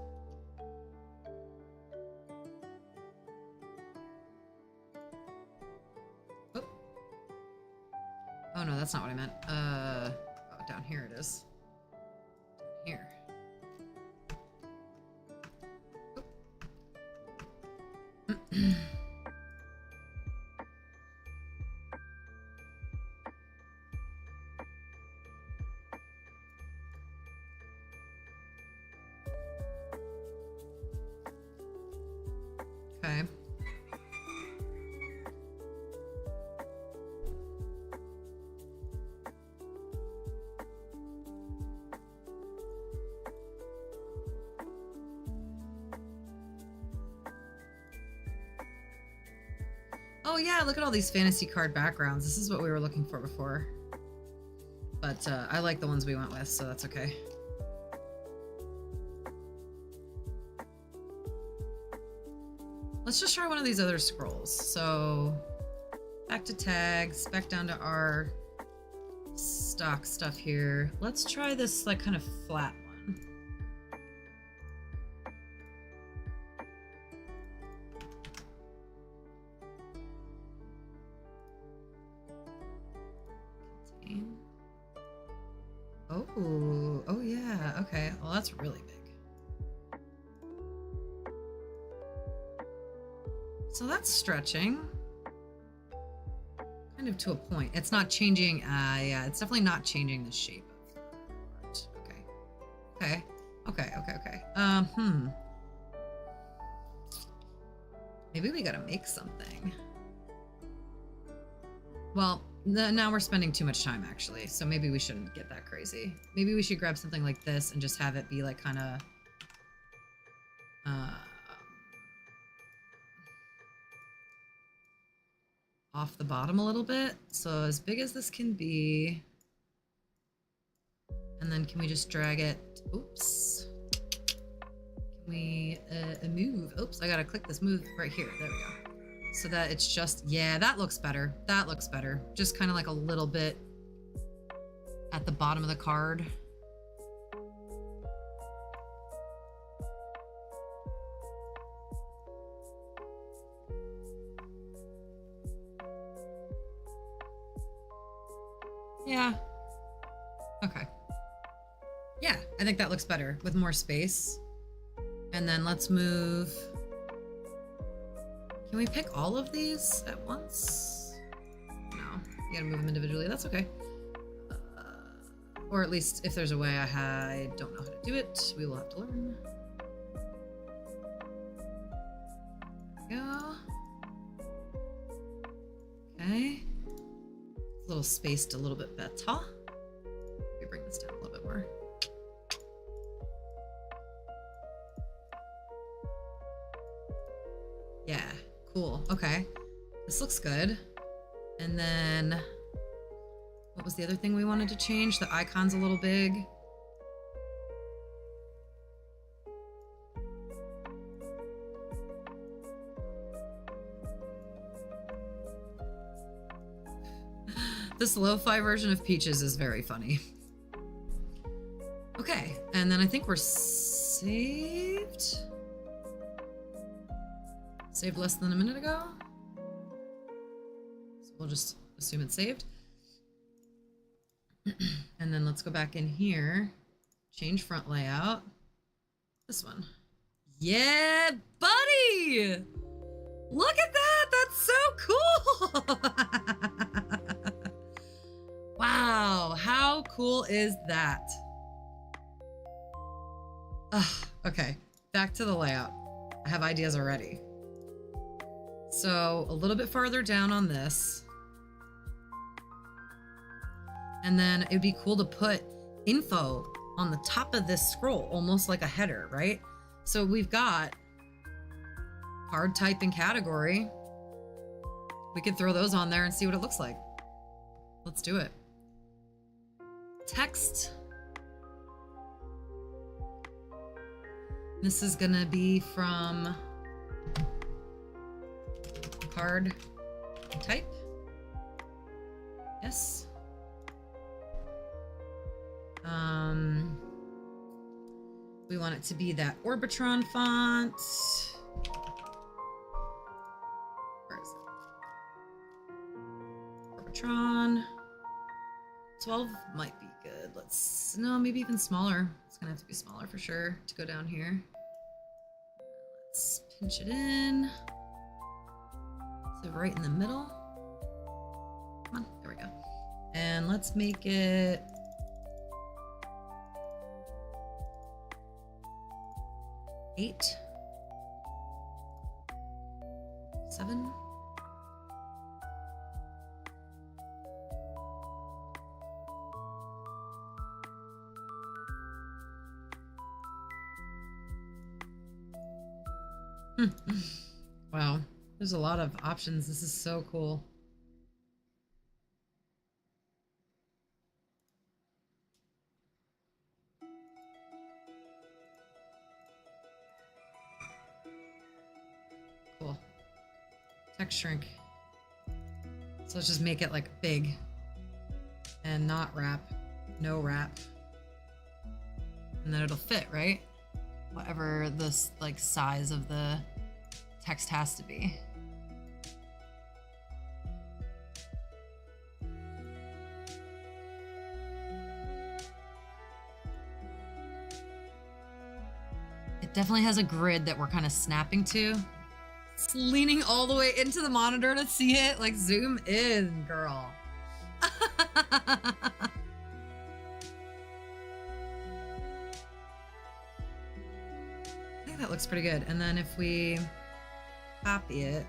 Oh. Oh no, that's not what I meant. Oh, down here it is. Down here. Oh. Okay. Oh yeah, look at all these fantasy card backgrounds. This is what we were looking for before. But I like the ones we went with, so that's okay. Let's just try one of these other scrolls. So back to tags, back down to our stock stuff here. Let's try this like kind of flat one. Contain. Oh yeah, okay. Well, that's really big. So that's stretching. Kind of to a point. It's not changing, yeah, it's definitely not changing the shape of the art. Okay. Okay. Maybe we gotta make something. Well, now we're spending too much time, actually, so maybe we shouldn't get that crazy. Maybe we should grab something like this and just have it be, like, kind of... off the bottom a little bit. So as big as this can be. And then can we just drag it? Oops. Can we move? Oops, I gotta click this move right here. There we go. So that it's just, yeah, that looks better. That looks better. Just kind of like a little bit at the bottom of the card. Yeah. Okay. Yeah, I think that looks better with more space. And then let's move. Can we pick all of these at once? No, you gotta move them individually. That's okay. Or at least if there's a way, I don't know how to do it. We will have to learn. There we go. Okay. A little spaced a little bit better. Let me bring this down a little bit more. Yeah, cool. Okay. This looks good. And then what was the other thing we wanted to change? The icon's a little big. This lo-fi version of Peaches is very funny. Okay, and then I think we're saved. Saved less than a minute ago. So we'll just assume it's saved. And then let's go back in here. Change front layout. This one. Yeah, buddy! Look at that! That's so cool! Wow, how cool is that? Ugh, okay, back to the layout. I have ideas already. So a little bit farther down on this. And then it'd be cool to put info on the top of this scroll, almost like a header, right? So we've got card type and category. We could throw those on there and see what it looks like. Let's do it. Text. This is gonna be from card type. Yes. We want it to be that Orbitron font. Where is it? Orbitron. 12 might be good. No, maybe even smaller. It's gonna have to be smaller for sure to go down here. Let's pinch it in. So right in the middle. Come on, there we go. And let's make it 8, 7. Wow, there's a lot of options. This is so cool. Cool. Text shrink. So let's just make it like big and not wrap, no wrap. And then it'll fit, right? Whatever this like size of the text has to be. It definitely has a grid that we're kind of snapping to. It's leaning all the way into the monitor to see it. Like, zoom in, girl. I think that looks pretty good. And then if we copy it,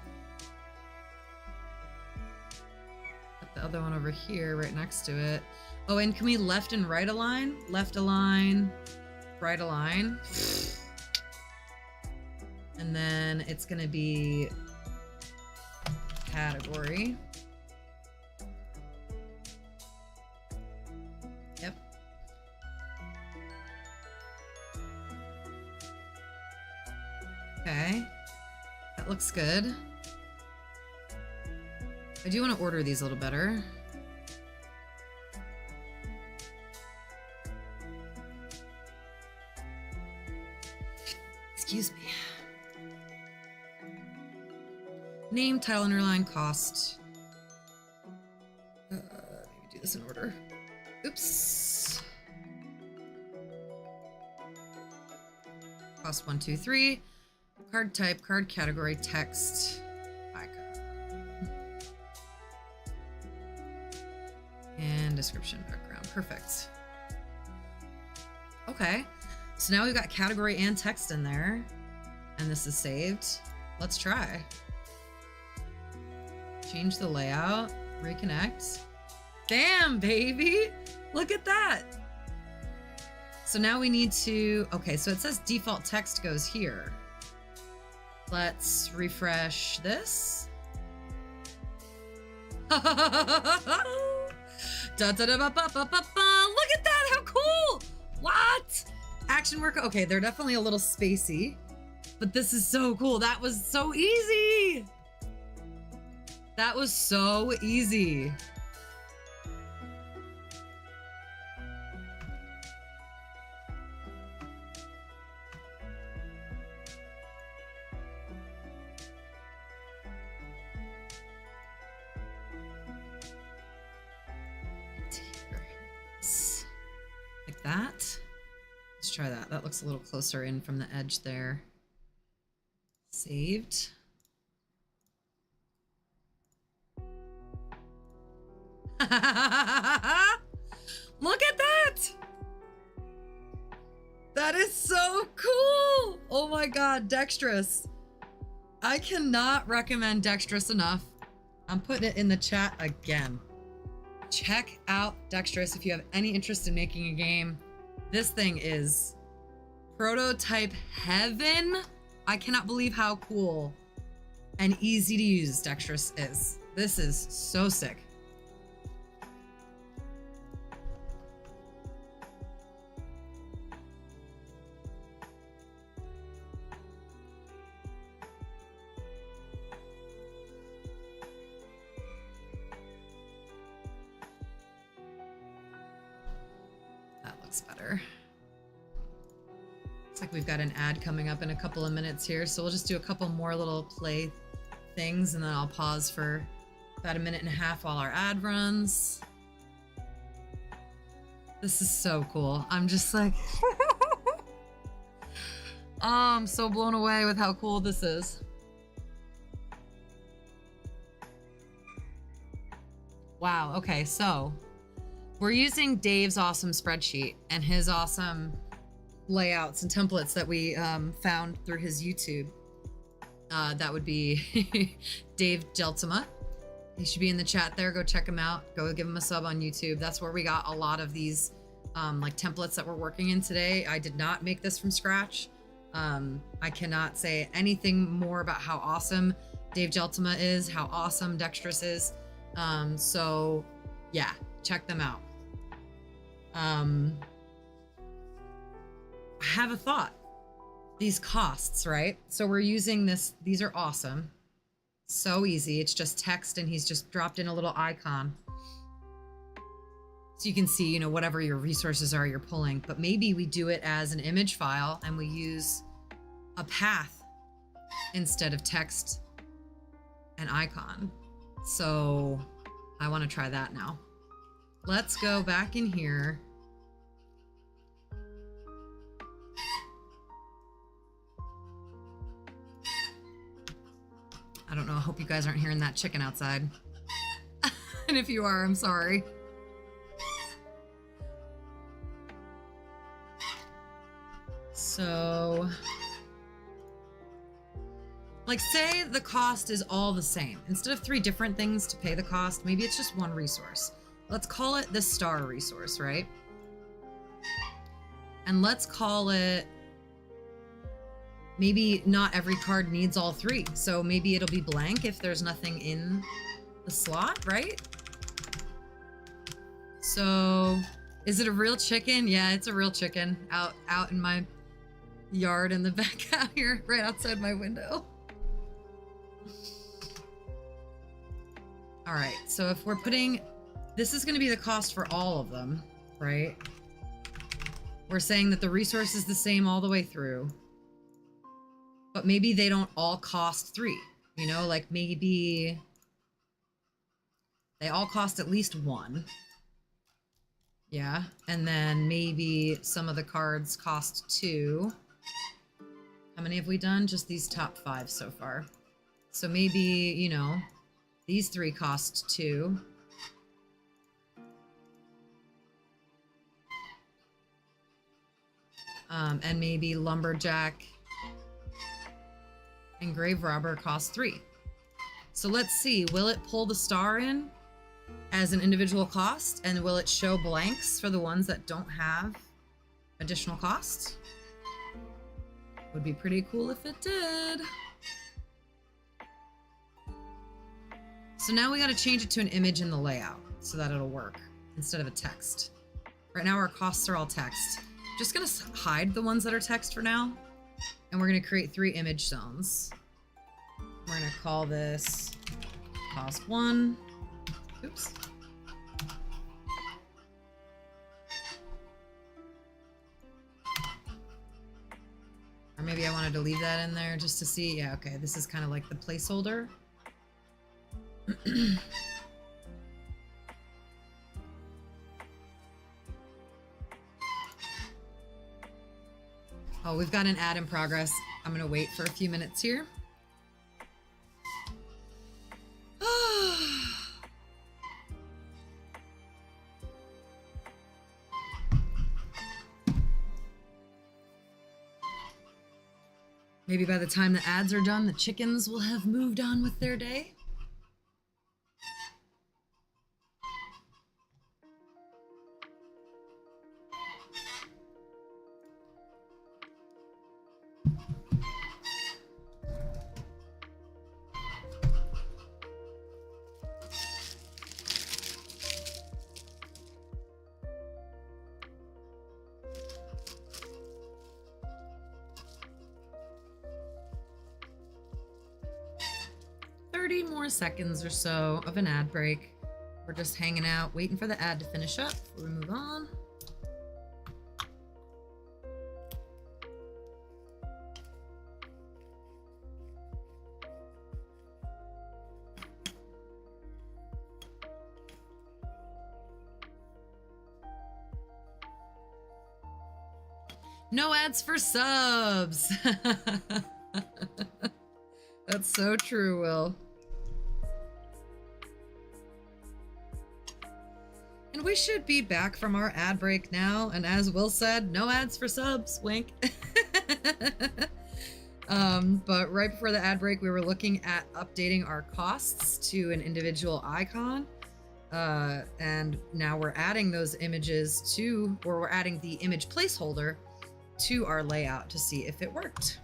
put the other one over here right next to it. Oh, and can we left and right align? Left align, right align. And then it's gonna be category. Yep. Okay, that looks good. I do want to order these a little better. Excuse me. Name, title, underline, cost. Maybe do this in order. Oops. Cost 1, 2, 3. Card type, card category, text, icon. And description, background. Perfect. Okay. So now we've got category and text in there. And this is saved. Let's try. Change the layout, reconnect. Damn, baby! Look at that! So now we need to, okay, so it says default text goes here. Let's refresh this. Look at that, how cool! What? Action work, okay, they're definitely a little spacey, but this is so cool. That was so easy! That was so easy. Like that. Let's try that. That looks a little closer in from the edge there. Saved. Look at that! That is so cool! Oh my god, Dextrous. I cannot recommend Dextrous enough. I'm putting it in the chat again. Check out Dextrous if you have any interest in making a game. This thing is prototype heaven. I cannot believe how cool and easy to use Dextrous is. This is so sick. Better. Looks like we've got an ad coming up in a couple of minutes here, so we'll just do a couple more little play things and then I'll pause for about 1.5 minutes while our ad runs. This is so cool. I'm just like, oh, I'm so blown away with how cool this is. Wow, okay, so we're using Dave's awesome spreadsheet and his awesome layouts and templates that we found through his YouTube. That would be Dave Geltima. He should be in the chat there. Go check him out. Go give him a sub on YouTube. That's where we got a lot of these like templates that we're working in today. I did not make this from scratch. I cannot say anything more about how awesome Dave Geltima is, how awesome Dextrous is. So yeah, check them out. I have a thought. These costs, right? So we're using this. These are awesome. So easy. It's just text and he's just dropped in a little icon. So you can see, you know, whatever your resources are you're pulling, but maybe we do it as an image file and we use a path instead of text and icon. So I want to try that now. Let's go back in here. I don't know. I hope you guys aren't hearing that chicken outside. And if you are, I'm sorry. So, like, say the cost is all the same. Instead of 3 different things to pay the cost, maybe it's just one resource. Let's call it the star resource, right? And let's call it, maybe not every card needs all 3. So maybe it'll be blank if there's nothing in the slot, right? So is it a real chicken? Yeah, it's a real chicken out in my yard in the back out here, right outside my window. All right, so if we're putting, this is going to be the cost for all of them, right? We're saying that the resource is the same all the way through, but maybe they don't all cost 3, you know, like maybe they all cost at least 1. Yeah, and then maybe some of the cards cost 2. How many have we done? Just these top 5 so far. So maybe, you know, these 3 cost 2. And maybe Lumberjack and Grave Robber cost 3. So let's see, will it pull the star in as an individual cost? And will it show blanks for the ones that don't have additional costs? Would be pretty cool if it did. So now we got to change it to an image in the layout so that it'll work instead of a text. Right now our costs are all text. Just gonna hide the ones that are text for now. And we're gonna create 3 image zones. We're gonna call this cost 1. Oops. Or maybe I wanted to leave that in there just to see. Yeah, okay, this is kind of like the placeholder. Oh, we've got an ad in progress. I'm gonna wait for a few minutes here. Maybe by the time the ads are done, the chickens will have moved on with their day. More seconds or so of an ad break. We're just hanging out, waiting for the ad to finish up before we move on. No ads for subs. That's so true, Will. And we should be back from our ad break now. And as Will said, no ads for subs, wink. But right before the ad break, we were looking at updating our costs to an individual icon. And now we're adding those images to, or we're adding the image placeholder to our layout to see if it worked.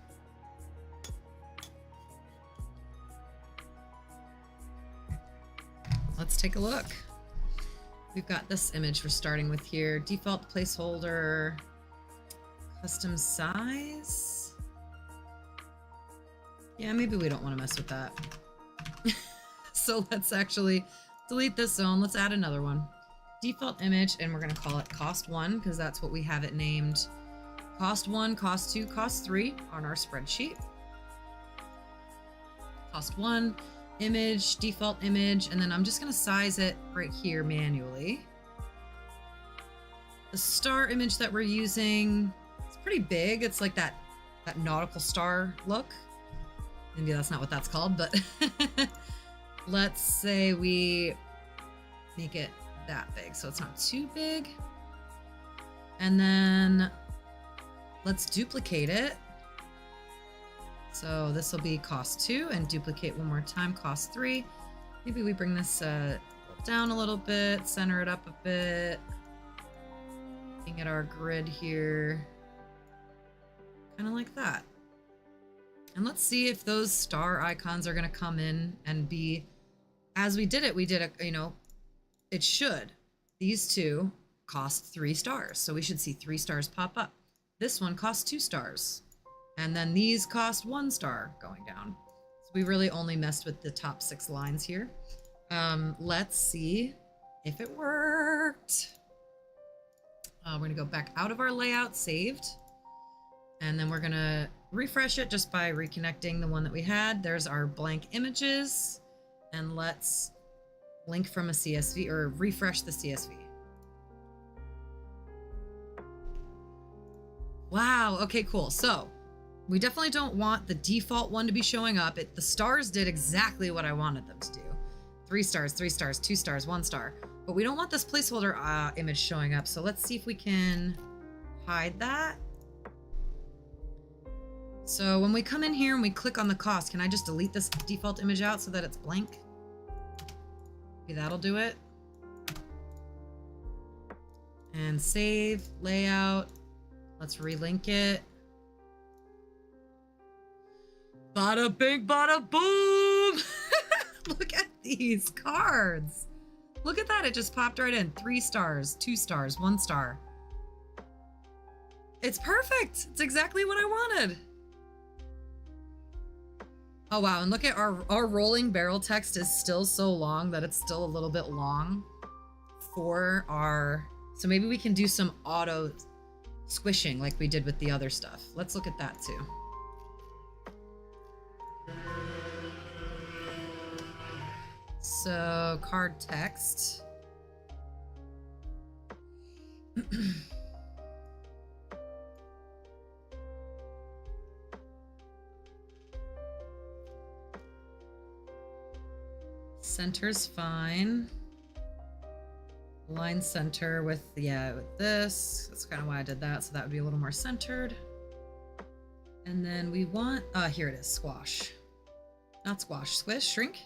Let's take a look. We've got this image we're starting with here. Default placeholder, custom size. Yeah, maybe we don't want to mess with that. So let's actually delete this zone. Let's add another one. Default image, and we're going to call it cost 1 because that's what we have it named. Cost 1, cost 2, cost 3 on our spreadsheet. Cost 1, image, default image, and then I'm just going to size it right here manually. The star image that we're using, it's pretty big. It's like that nautical star look. Maybe that's not what that's called, but let's say we make it that big so it's not too big. And then let's duplicate it. So this will be cost 2 and duplicate one more time, cost 3. Maybe we bring this down a little bit, center it up a bit. Looking at our grid here, kind of like that. And let's see if those star icons are going to come in and be, as we did it, you know, it should. These two cost 3 stars. So we should see 3 stars pop up. This one costs 2 stars. And then these cost 1 star going down. So we really only messed with the top 6 lines here. Let's see if it worked. We're going to go back out of our layout saved. And then we're going to refresh it just by reconnecting the one that we had. There's our blank images. And let's link from a CSV or refresh the CSV. Wow. Okay, cool. So we definitely don't want the default one to be showing up. The stars did exactly what I wanted them to do. 3 stars, 3 stars, 2 stars, 1 star. But we don't want this placeholder image showing up. So let's see if we can hide that. So when we come in here and we click on the cost, can I just delete this default image out so that it's blank? Maybe that'll do it. And save, layout. Let's relink it. Bada bing, bada boom! Look at these cards. Look at that, it just popped right in. 3 stars, 2 stars, 1 star. It's perfect. It's exactly what I wanted. Oh wow, and look at our rolling barrel text is still so long that it's still a little bit long for our, so maybe we can do some auto squishing like we did with the other stuff. Let's look at that too. So card text. Center's fine. Line center with, yeah, with this. That's kind of why I did that. So that would be a little more centered. And then we want, here it is, squash. Not squash, squish, shrink.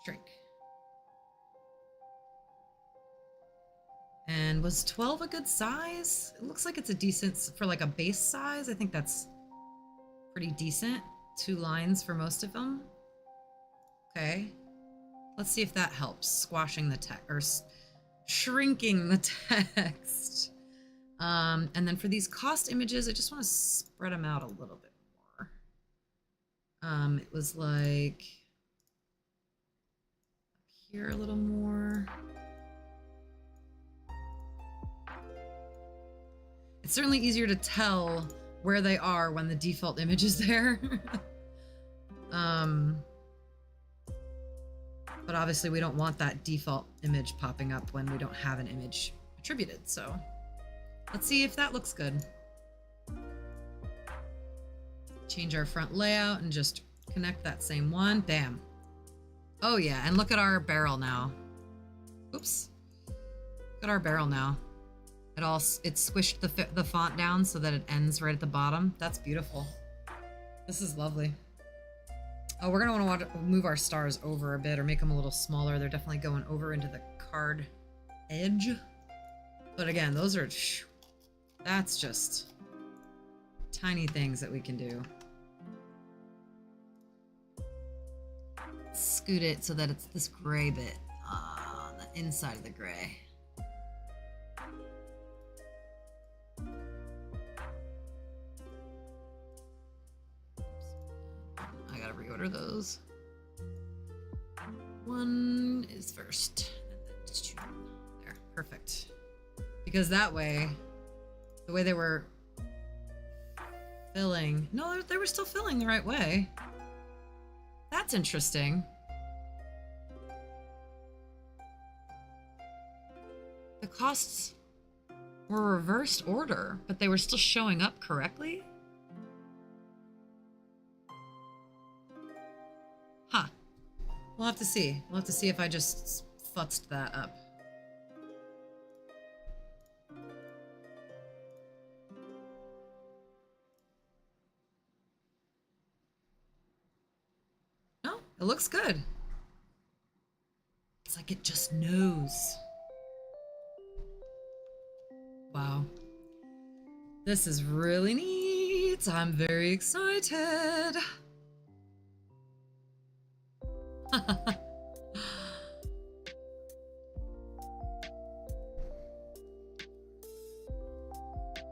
Shrink. And was 12 a good size? It looks like it's a decent, for like a base size. I think that's pretty decent. 2 lines for most of them. Okay, let's see if that helps squashing the text or shrinking the text. And then for these cost images, I just want to spread them out a little bit more. It was like up here a little more. It's certainly easier to tell where they are when the default image is there. But obviously we don't want that default image popping up when we don't have an image attributed. So Let's see if that looks good. Change our front layout and just connect that same one. Bam. Oh yeah, and look at our barrel now. Oops. Look at our barrel now. It squished the font down so that it ends right at the bottom. That's beautiful. This is lovely. Oh, we're gonna want to move our stars over a bit or make them a little smaller. They're definitely going over into the card edge. But again, those are, that's just tiny things that we can do. Scoot it so that it's this gray bit on the inside of the gray. I gotta reorder those. One is first, and then just choose one. There, perfect. Because that way, the way they were filling, no, they were still filling the right way. That's interesting. The costs were reversed order, but they were still showing up correctly? Huh. We'll have to see. We'll have to see if I just futzed that up. No, it looks good. It's like it just knows. Wow. This is really neat. I'm very excited.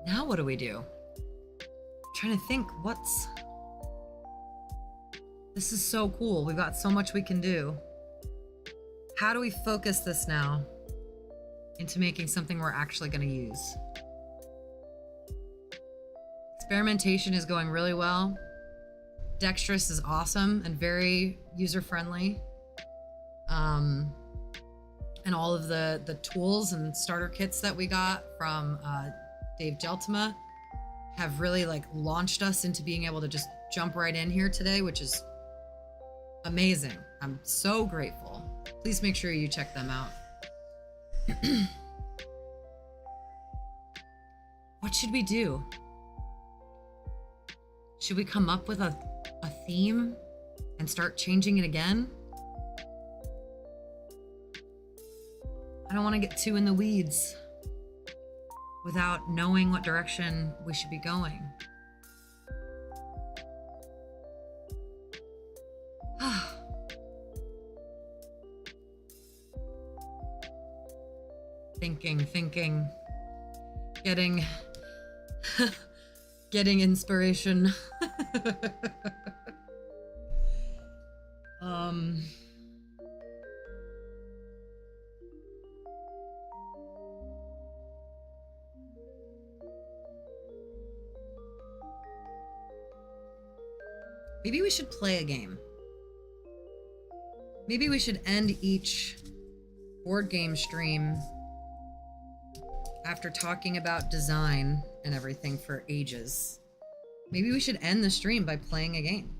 Now what do we do? I'm trying to think what's... This is so cool. We've got so much we can do. How do we focus this now into making something we're actually going to use? Experimentation is going really well. Dextrous is awesome and very user-friendly. And all of the tools and starter kits that we got from Dave Geltima have really like launched us into being able to just jump right in here today, which is amazing. I'm so grateful. Please make sure you check them out. What should we do? Should we come up with a theme and start changing it again? I don't want to get too in the weeds without knowing what direction we should be going. Thinking, getting inspiration. Maybe we should play a game. Maybe we should end each board game stream after talking about design and everything for ages. Maybe we should end the stream by playing a game.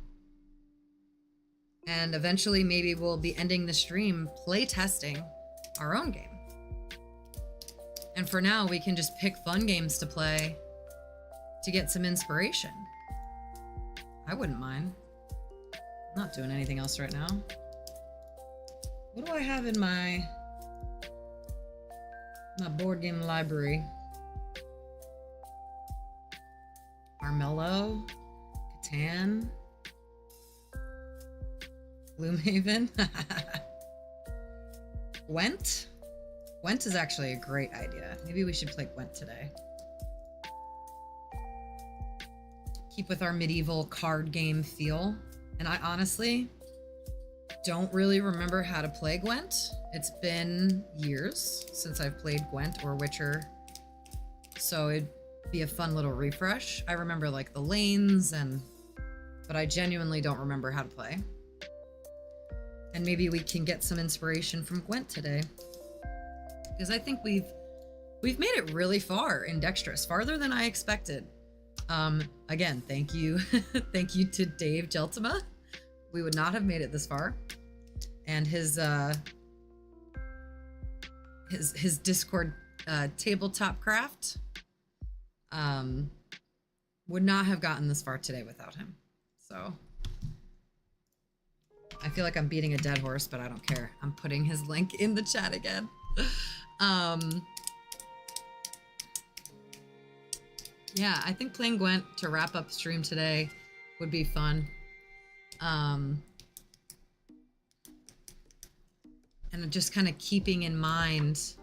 And eventually maybe we'll be ending the stream play testing our own game. And for now, we can just pick fun games to play to get some inspiration. I wouldn't mind. I'm not doing anything else right now. What do I have in my board game library? Armello, Catan, Gloomhaven, Gwent? Gwent is actually a great idea. Maybe we should play Gwent today. Keep with our medieval card game feel. And I honestly don't really remember how to play Gwent. It's been years since I've played Gwent or Witcher, so it'd be a fun little refresh. I remember like the lanes but I genuinely don't remember how to play. And maybe we can get some inspiration from Gwent today, because I think we've We've made it really far in Dextrous, farther than I expected. Again, thank you. Thank you to Dave Jeltima. We would not have made it this far. And his Discord tabletop craft would not have gotten this far today without him. So I feel like I'm beating a dead horse, but I don't care. I'm putting his link in the chat again. Yeah, I think playing Gwent to wrap up stream today would be fun. And just kind of keeping in mind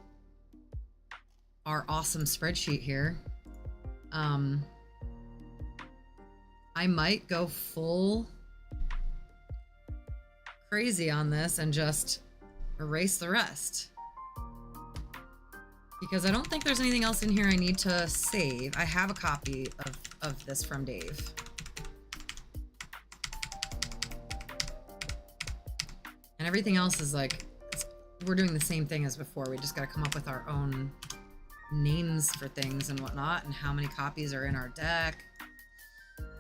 our awesome spreadsheet here. I might go full crazy on this and just erase the rest. Because I don't think there's anything else in here I need to save. I have a copy of this from Dave. And everything else is like, we're doing the same thing as before. We just got to come up with our own names for things and whatnot, and how many copies are in our deck.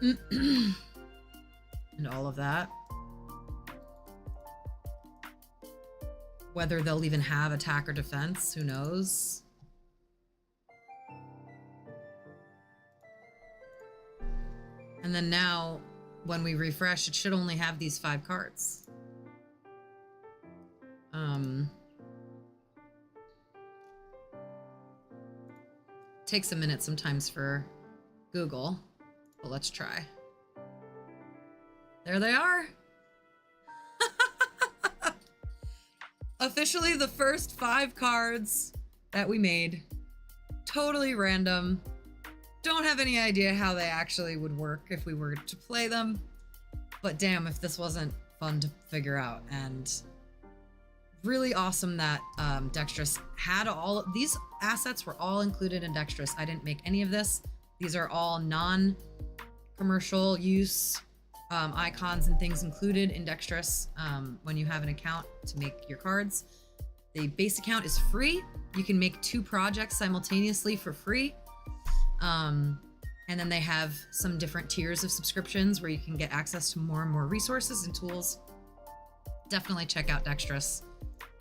And all of that. Whether they'll even have attack or defense, who knows? And then now, when we refresh, it should only have these 5 cards. Takes a minute sometimes for Google, but let's try. There they are. Officially the first 5 cards that we made. Totally random. Don't have any idea how they actually would work if we were to play them. But damn, if this wasn't fun to figure out. And really awesome that Dextrous had all these assets were all included in Dextrous. I didn't make any of this. These are all non-commercial use icons and things included in Dextrous when you have an account to make your cards. The base account is free. You can make 2 projects simultaneously for free. And then they have some different tiers of subscriptions where you can get access to more and more resources and tools. Definitely check out Dextrous.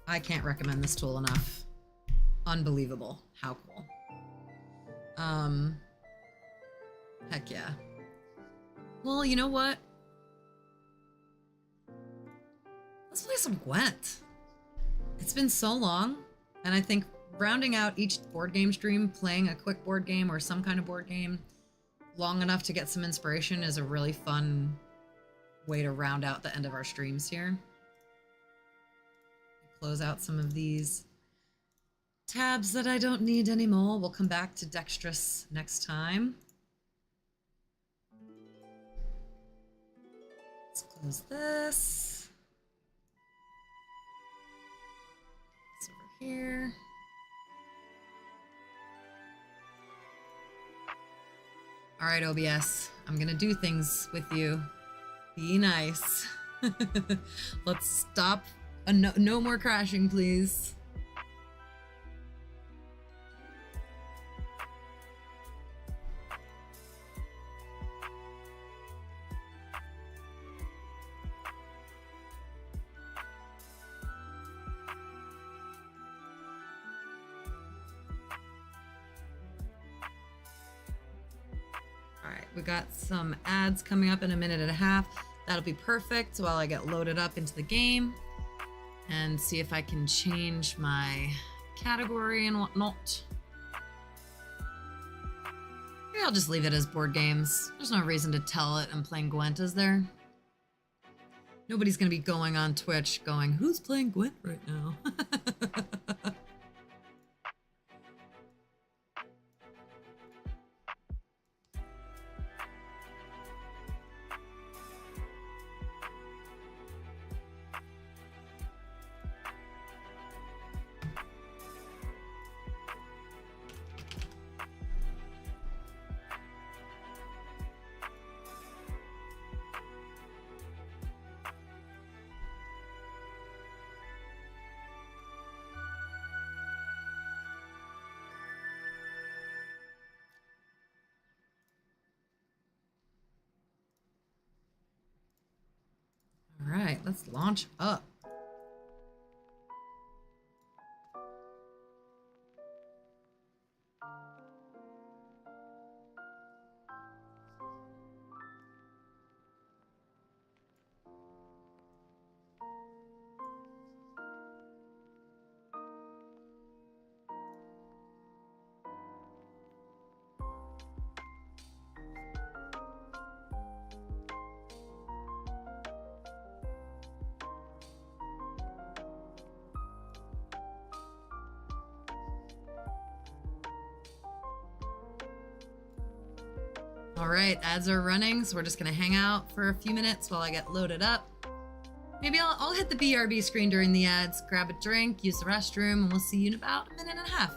I can't recommend this tool enough. Unbelievable. How cool. Heck yeah. Well, you know what? Let's play some Gwent. It's been so long, and I think rounding out each board game stream, playing a quick board game or some kind of board game long enough to get some inspiration is a really fun way to round out the end of our streams here. Close out some of these tabs that I don't need anymore. We'll come back to Dextrous next time. Let's close this. It's over here. All right, OBS, I'm gonna do things with you. Be nice. Let's stop. No more crashing, please. We got some ads coming up in a minute and a half. That'll be perfect while I get loaded up into the game and see if I can change my category and whatnot. Maybe I'll just leave it as board games. There's no reason to tell it I'm playing Gwent, is there? Nobody's gonna be going on Twitch going, who's playing Gwent right now? right, let's launch up. All right, ads are running, so we're just gonna hang out for a few minutes while I get loaded up. Maybe I'll hit the BRB screen during the ads, grab a drink, use the restroom, and we'll see you in about a minute and a half.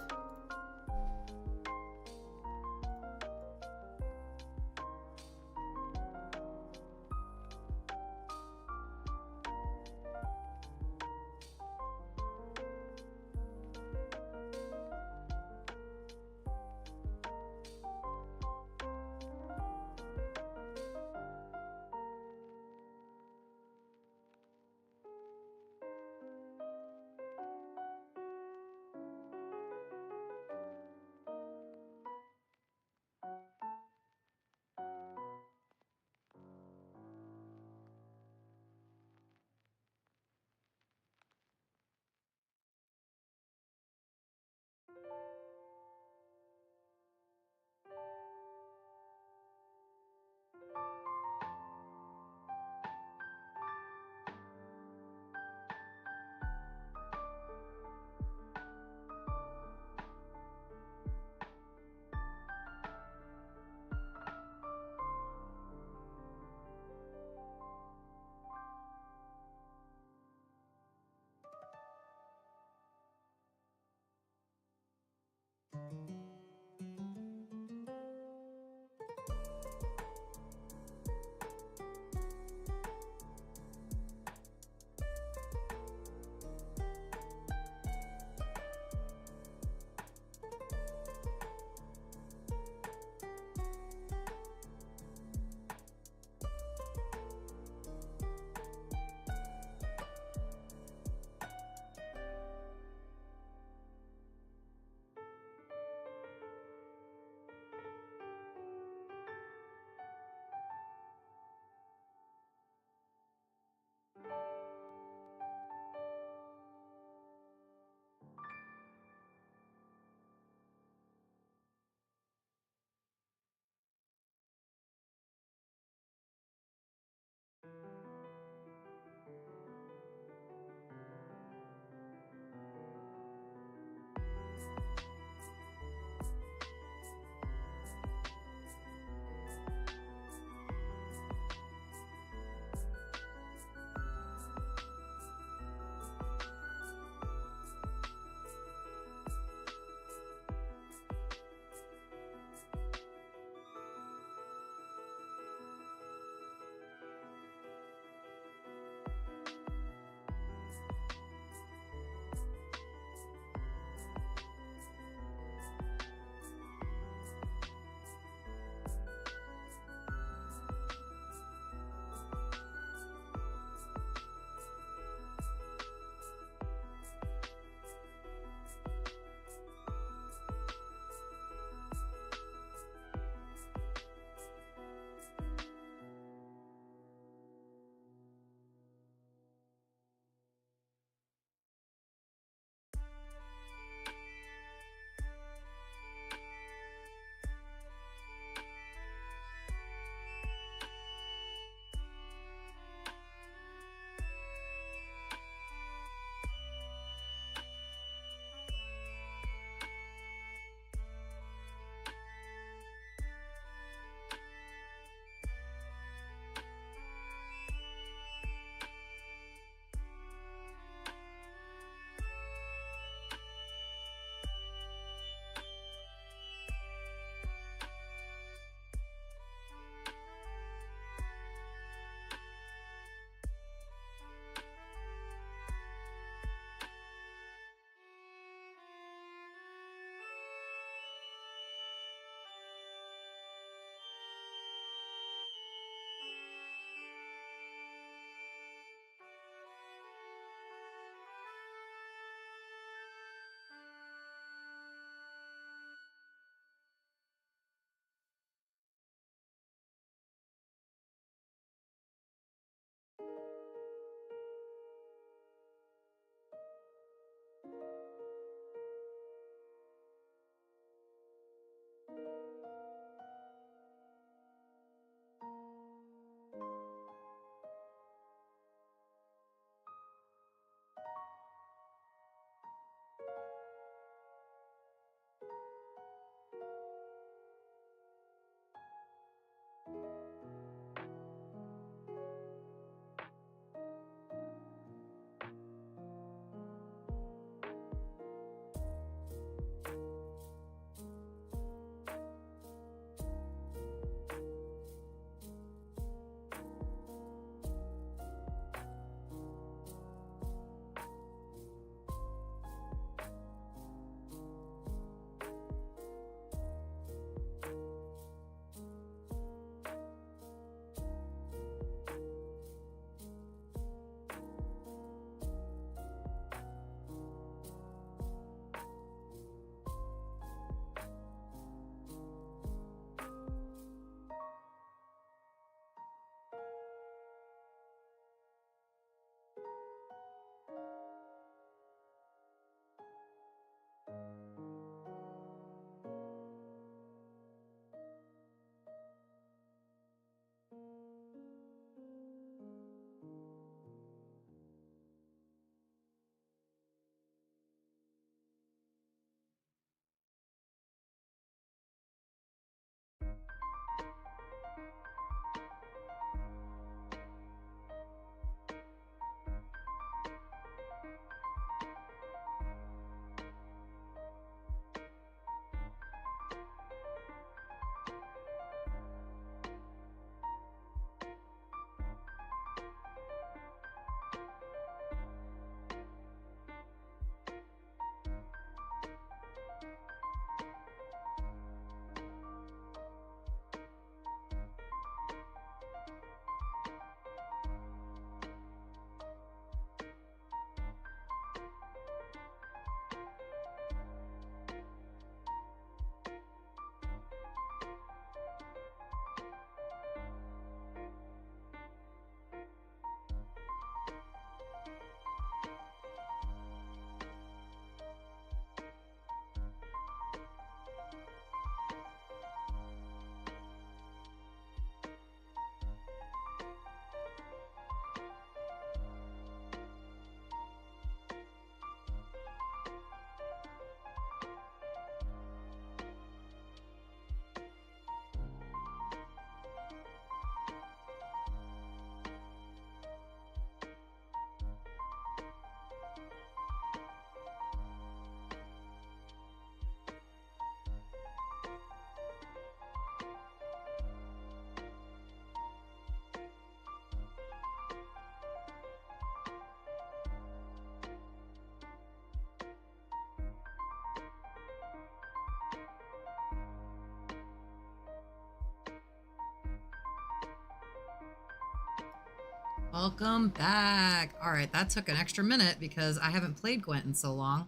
Welcome back. All right, that took an extra minute because I haven't played Gwent in so long.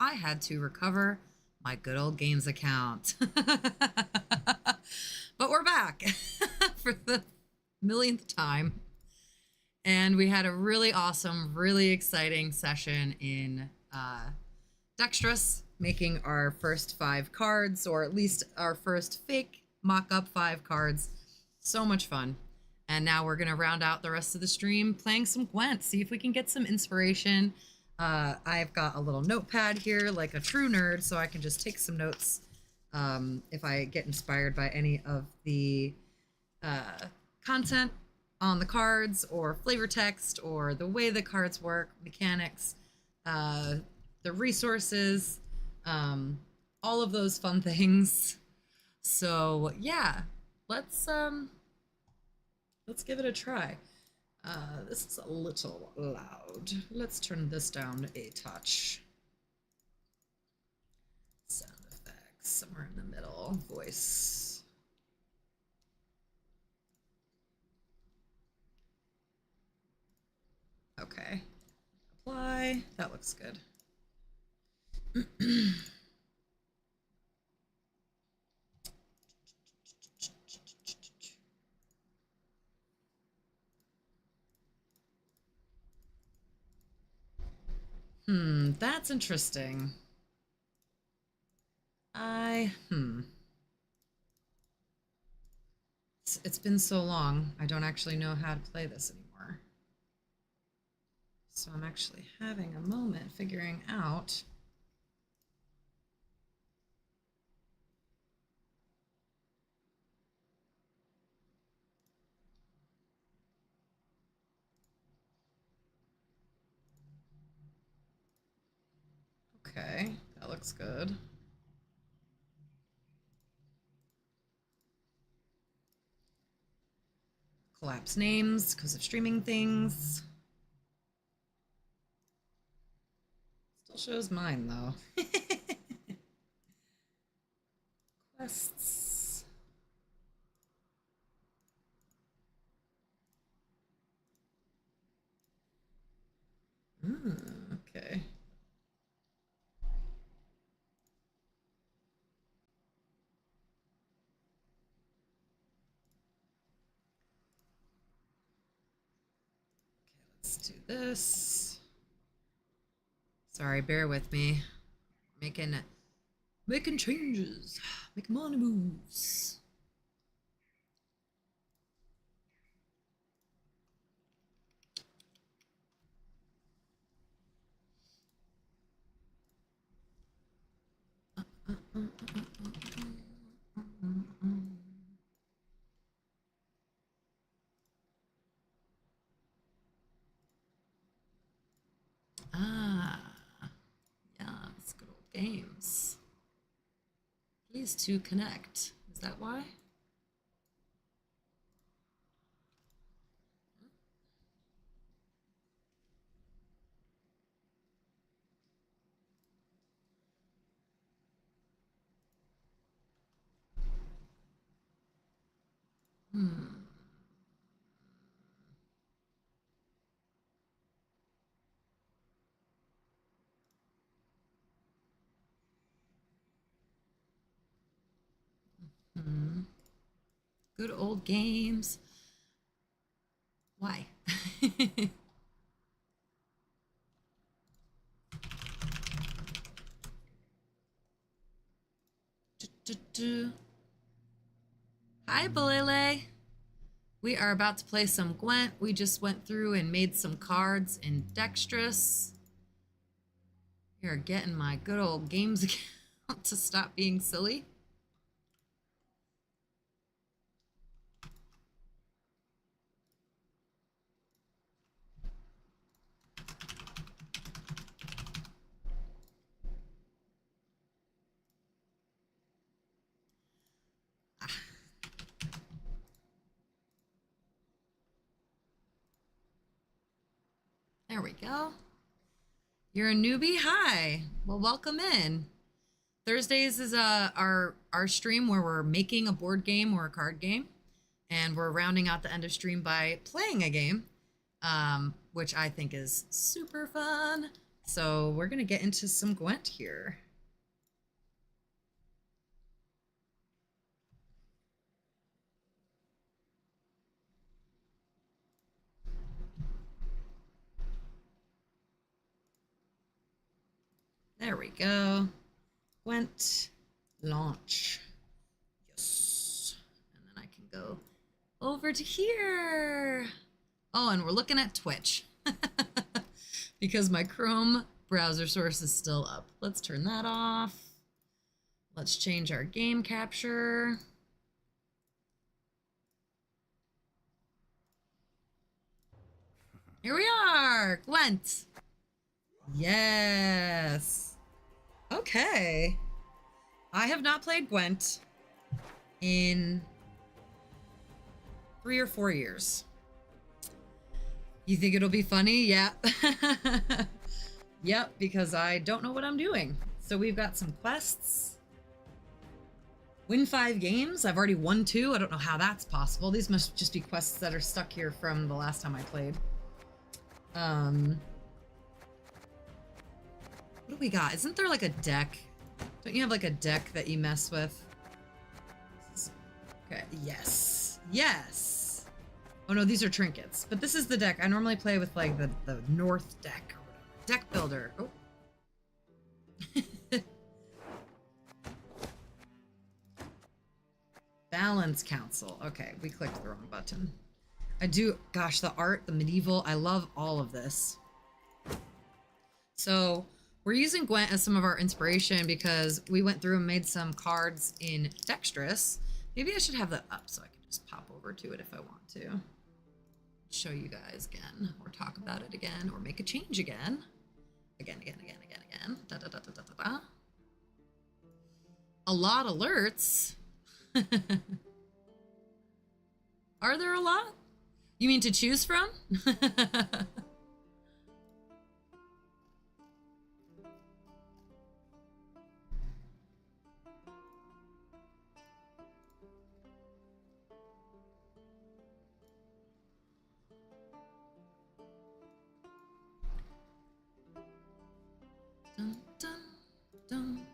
I had to recover my good old games account. But we're back for the millionth time. And we had a really awesome, really exciting session in Dextrous, making our first 5 cards, or at least our first fake mock-up 5 cards. So much fun. And now we're gonna round out the rest of the stream playing some Gwent, see if we can get some inspiration. I've got a little notepad here like a true nerd, so I can just take some notes if I get inspired by any of the content on the cards, or flavor text, or the way the cards work, mechanics, the resources, all of those fun things. So yeah, let's give it a try. This is a little loud. Let's turn this down a touch. Sound effects, somewhere in the middle. Voice. Okay. Apply. That looks good. That's interesting. It's been so long, I don't actually know how to play this anymore. So I'm actually having a moment figuring out. Okay, that looks good. Collapse names because of streaming things. Still shows mine though. Quests. Okay. Let's do this. Sorry, bear with me. Making changes. Making money moves. Yeah, it's good old games. Please to connect. Is that why? Good old games. Why? Hi, Balele. We are about to play some Gwent. We just went through and made some cards in Dextrous. We are getting my good old games account to stop being silly. There we go. You're a newbie? Hi. Well, welcome in. Thursdays is our stream where we're making a board game or a card game, and we're rounding out the end of stream by playing a game. which I think is super fun. So we're gonna get into some Gwent here. There we go. Gwent launch. Yes. And then I can go over to here. Oh, and we're looking at Twitch because my Chrome browser source is still up. Let's turn that off. Let's change our game capture. Here we are, Gwent. Yes. Okay. I have not played Gwent in 3 or 4 years. You think it'll be funny? Yeah. Yep, because I don't know what I'm doing. So we've got some quests. Win 5 games. I've already won 2. I don't know how that's possible. These must just be quests that are stuck here from the last time I played. What do we got? Isn't there like a deck? Don't you have like a deck that you mess with? Okay, yes. Yes! Oh no, these are trinkets. But this is the deck. I normally play with like the North deck or whatever. Deck builder. Oh. Balance Council. Okay, we clicked the wrong button. I do, gosh, the art, the medieval, I love all of this. So we're using Gwent as some of our inspiration because we went through and made some cards in Dextrous. Maybe I should have that up so I can just pop over to it if I want to. Show you guys again, or talk about it again, or make a change again. Again. Da, da, da, da, da, da, da. A lot alerts. Are there a lot? You mean to choose from? Dun, dun, dun.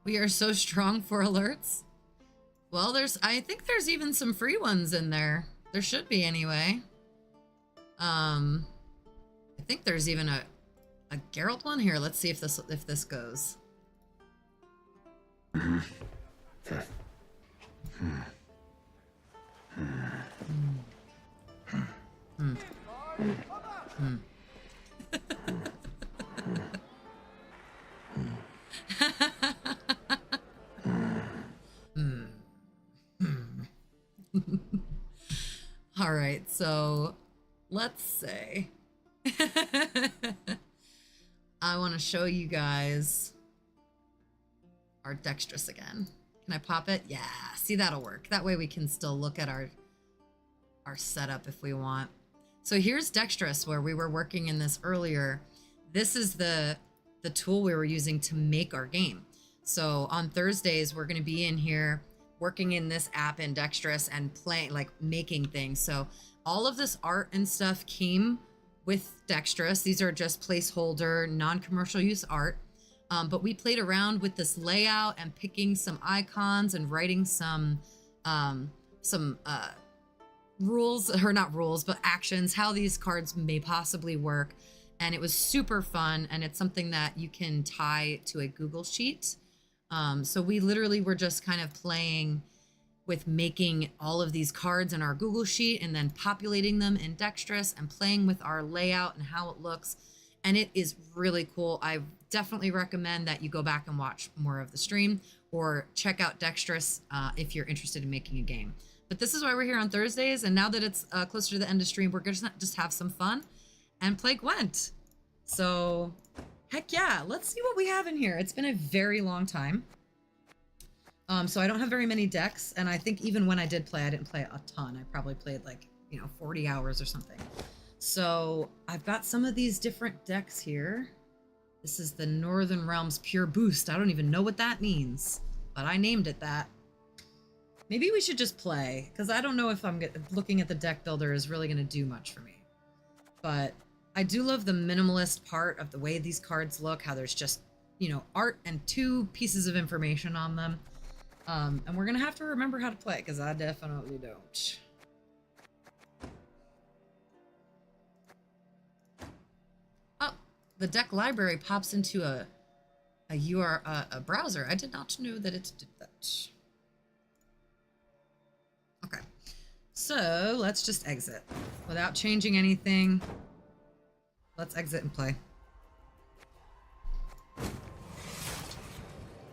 We are so strong for alerts. Well, I think there's even some free ones in there. There should be anyway. I think there's even a Geralt one here. Let's see if this goes. All right, so let's say I want to show you guys our Dextrous again. Can I pop it? Yeah, see, that'll work. That way we can still look at our setup if we want. So here's Dextrous, where we were working in this earlier. This is the tool we were using to make our game. So on Thursdays, we're going to be in here working in this app in Dextrous and playing, like making things. So all of this art and stuff came with Dextrous. These are just placeholder, non-commercial use art. But we played around with this layout and picking some icons and writing some rules, or not rules, but actions, how these cards may possibly work. And it was super fun. And it's something that you can tie to a Google Sheet. So we literally were just kind of playing with making all of these cards in our Google Sheet and then populating them in Dextrous and playing with our layout and how it looks. And it is really cool. I definitely recommend that you go back and watch more of the stream or check out Dextrous if you're interested in making a game. But this is why we're here on Thursdays. And now that it's closer to the end of stream, we're going to just have some fun and play Gwent. So heck yeah, let's see what we have in here. It's been a very long time. So I don't have very many decks. And I think even when I did play, I didn't play a ton. I probably played like, 40 hours or something. So I've got some of these different decks here. This is the Northern Realms Pure Boost. I don't even know what that means, but I named it that. Maybe we should just play, because I don't know if looking at the deck builder is really going to do much for me. But I do love the minimalist part of the way these cards look, how there's just, you know, art and 2 pieces of information on them. And we're gonna have to remember how to play, because I definitely don't. Oh, the deck library pops into a browser. I did not know that it did that. Okay, so let's just exit without changing anything. Let's exit and play.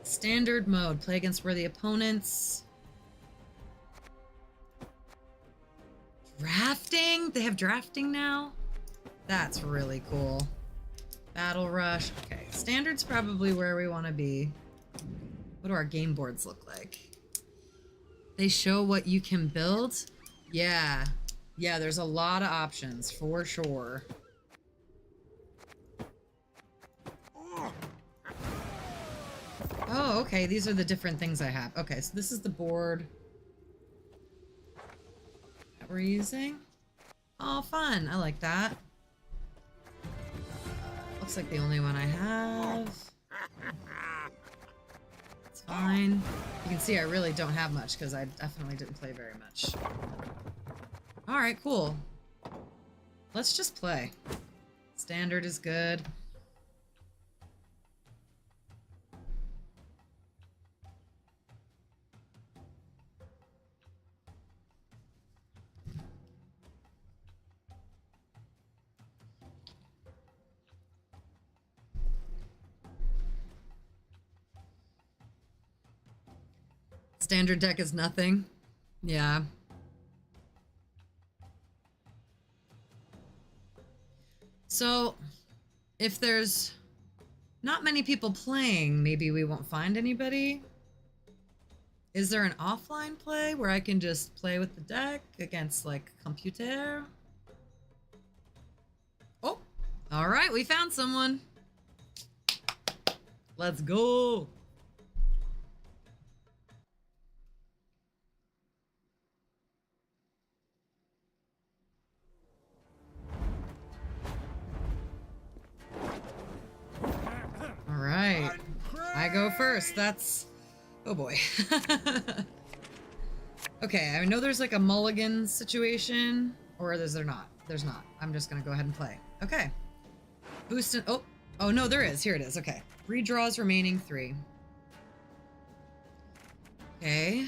Standard mode, play against worthy opponents. Drafting? They have drafting now? That's really cool. Battle rush. Okay, standard's probably where we want to be. What do our game boards look like? They show what you can build? Yeah. Yeah, there's a lot of options for sure. Oh, okay, these are the different things I have. Okay, so this is the board that we're using. Oh, fun. I like that. Looks like the only one I have. It's fine. You can see I really don't have much because I definitely didn't play very much. Alright, cool. Let's just play. Standard is good. Standard deck is nothing. Yeah. So, if there's not many people playing, maybe we won't find anybody. Is there an offline play where I can just play with the deck against, like, computer? Oh, all right, we found someone. Let's go. All right, I go first. That's, oh boy. Okay, I know there's like a mulligan situation, or is there not? There's not. I'm just gonna go ahead and play. Okay. Boost and, oh no, there is. Here it is. Okay. Redraws remaining 3. Okay.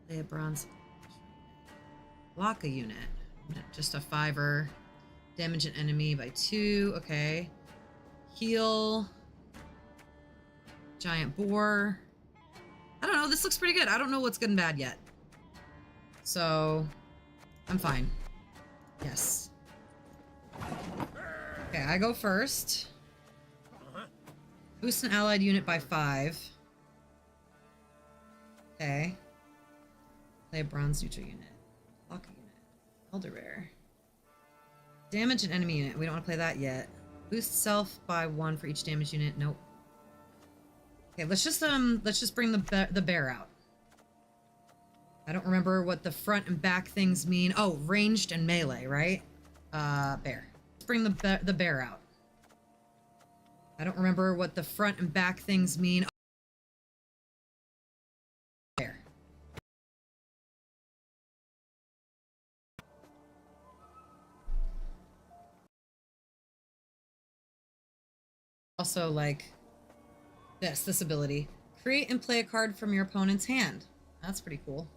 Play a bronze. Block a unit. Just a 5-er. Damage an enemy by 2. Okay. Heal. Giant boar. I don't know. This looks pretty good. I don't know what's good and bad yet. So, I'm fine. Yes. Okay, I go first. Boost an allied unit by 5. Okay. Play a bronze neutral unit. Lock a unit. Elder Rare. Damage an enemy unit. We don't want to play that yet. Boost self by 1 for each damage unit. Nope. Okay, let's just bring the bear out. I don't remember what the front and back things mean. Oh, ranged and melee, right? Bear. Let's bring the bear out. I don't remember what the front and back things mean. Bear. Also, like, this ability. Create and play a card from your opponent's hand. That's pretty cool.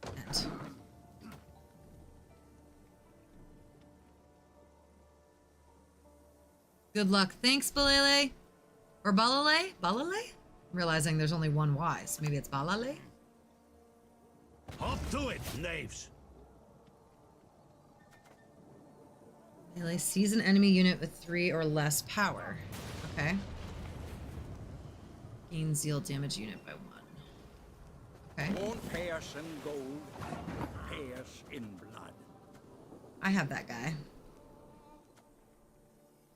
And good luck. Thanks, Balele. Or Balale? Balale? I'm realizing there's only one Y, so maybe it's Balale? Hop to it, knaves. Melee sees an enemy unit with 3 or less power. Okay. Gain zeal damage unit by 1. Okay. Won't pay us in gold, pay us in blood. I have that guy.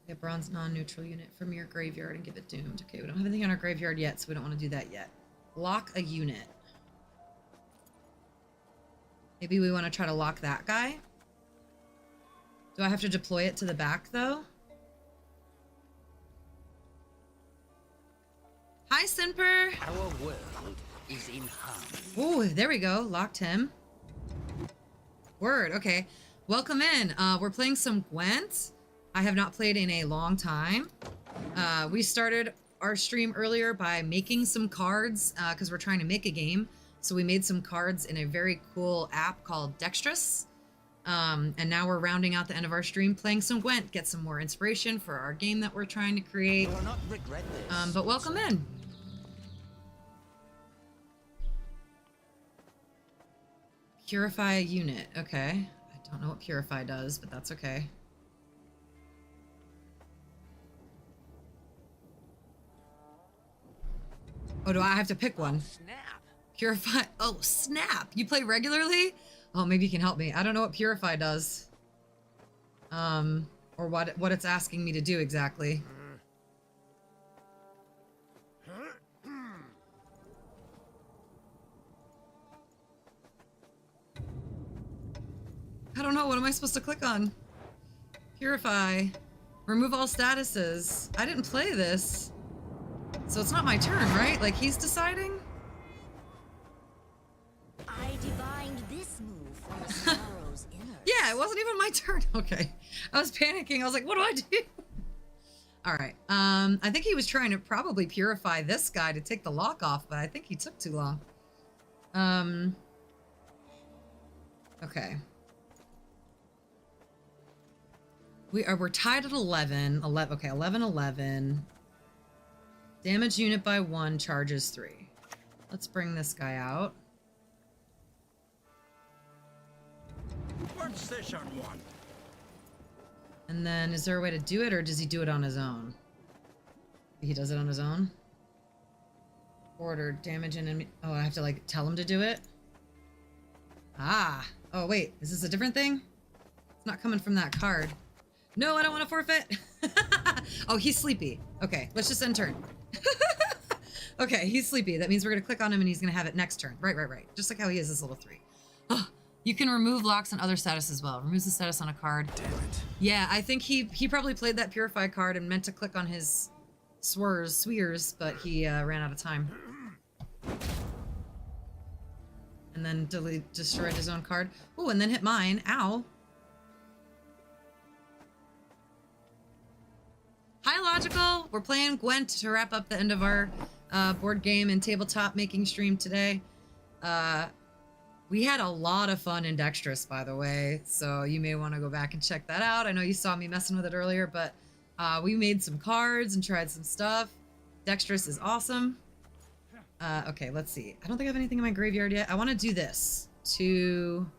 Get a bronze non-neutral unit from your graveyard and give it doomed. Okay, we don't have anything on our graveyard yet, so we don't want to do that yet. Lock a unit. Maybe we want to try to lock that guy. Do I have to deploy it to the back, though? Hi, Simper! Our world is in harm. Oh, there we go. Locked him. Word. Okay. Welcome in. We're playing some Gwent. I have not played in a long time. We started our stream earlier by making some cards because we're trying to make a game. So we made some cards in a very cool app called Dextrous. And now we're rounding out the end of our stream playing some Gwent, get some more inspiration for our game that we're trying to create. You will not regret this. But welcome in. Purify a unit. Okay. I don't know what purify does, but that's okay. Oh, do I have to pick one? Snap. Purify. Oh, snap. You play regularly? Oh, maybe you can help me. I don't know what purify does. Or what it's asking me to do exactly. I don't know. What am I supposed to click on? Purify. Remove all statuses. I didn't play this. So it's not my turn, right? Like, he's deciding? I divined this move from the sorrow's inner. Yeah, it wasn't even my turn. Okay. I was panicking. I was like, what do I do? All right. I think he was trying to probably purify this guy to take the lock off, but I think he took too long. Okay. We're tied at 11. 11. Okay, 11, 11. Damage unit by 1, charges 3. Let's bring this guy out. What's this on one? And then, is there a way to do it, or does he do it on his own? He does it on his own? Order, damage and enemy... Oh, I have to, like, tell him to do it? Ah! Oh, wait. Is this a different thing? It's not coming from that card. No, I don't want to forfeit! Oh, he's sleepy. Okay, let's just end turn. Okay, he's sleepy. That means we're going to click on him and he's going to have it next turn. Right. Just like how he is this little 3. Oh, you can remove locks and other status as well. Removes the status on a card. Damn it. Yeah, I think he probably played that Purify card and meant to click on his swears, but he ran out of time. And then destroyed his own card. Oh, and then hit mine. Ow. Hi, Logical. We're playing Gwent to wrap up the end of our board game and tabletop making stream today. We had a lot of fun in Dextrous, by the way, so you may want to go back and check that out. I know you saw me messing with it earlier, but we made some cards and tried some stuff. Dextrous is awesome. Okay, let's see. I don't think I have anything in my graveyard yet. I want to do this to...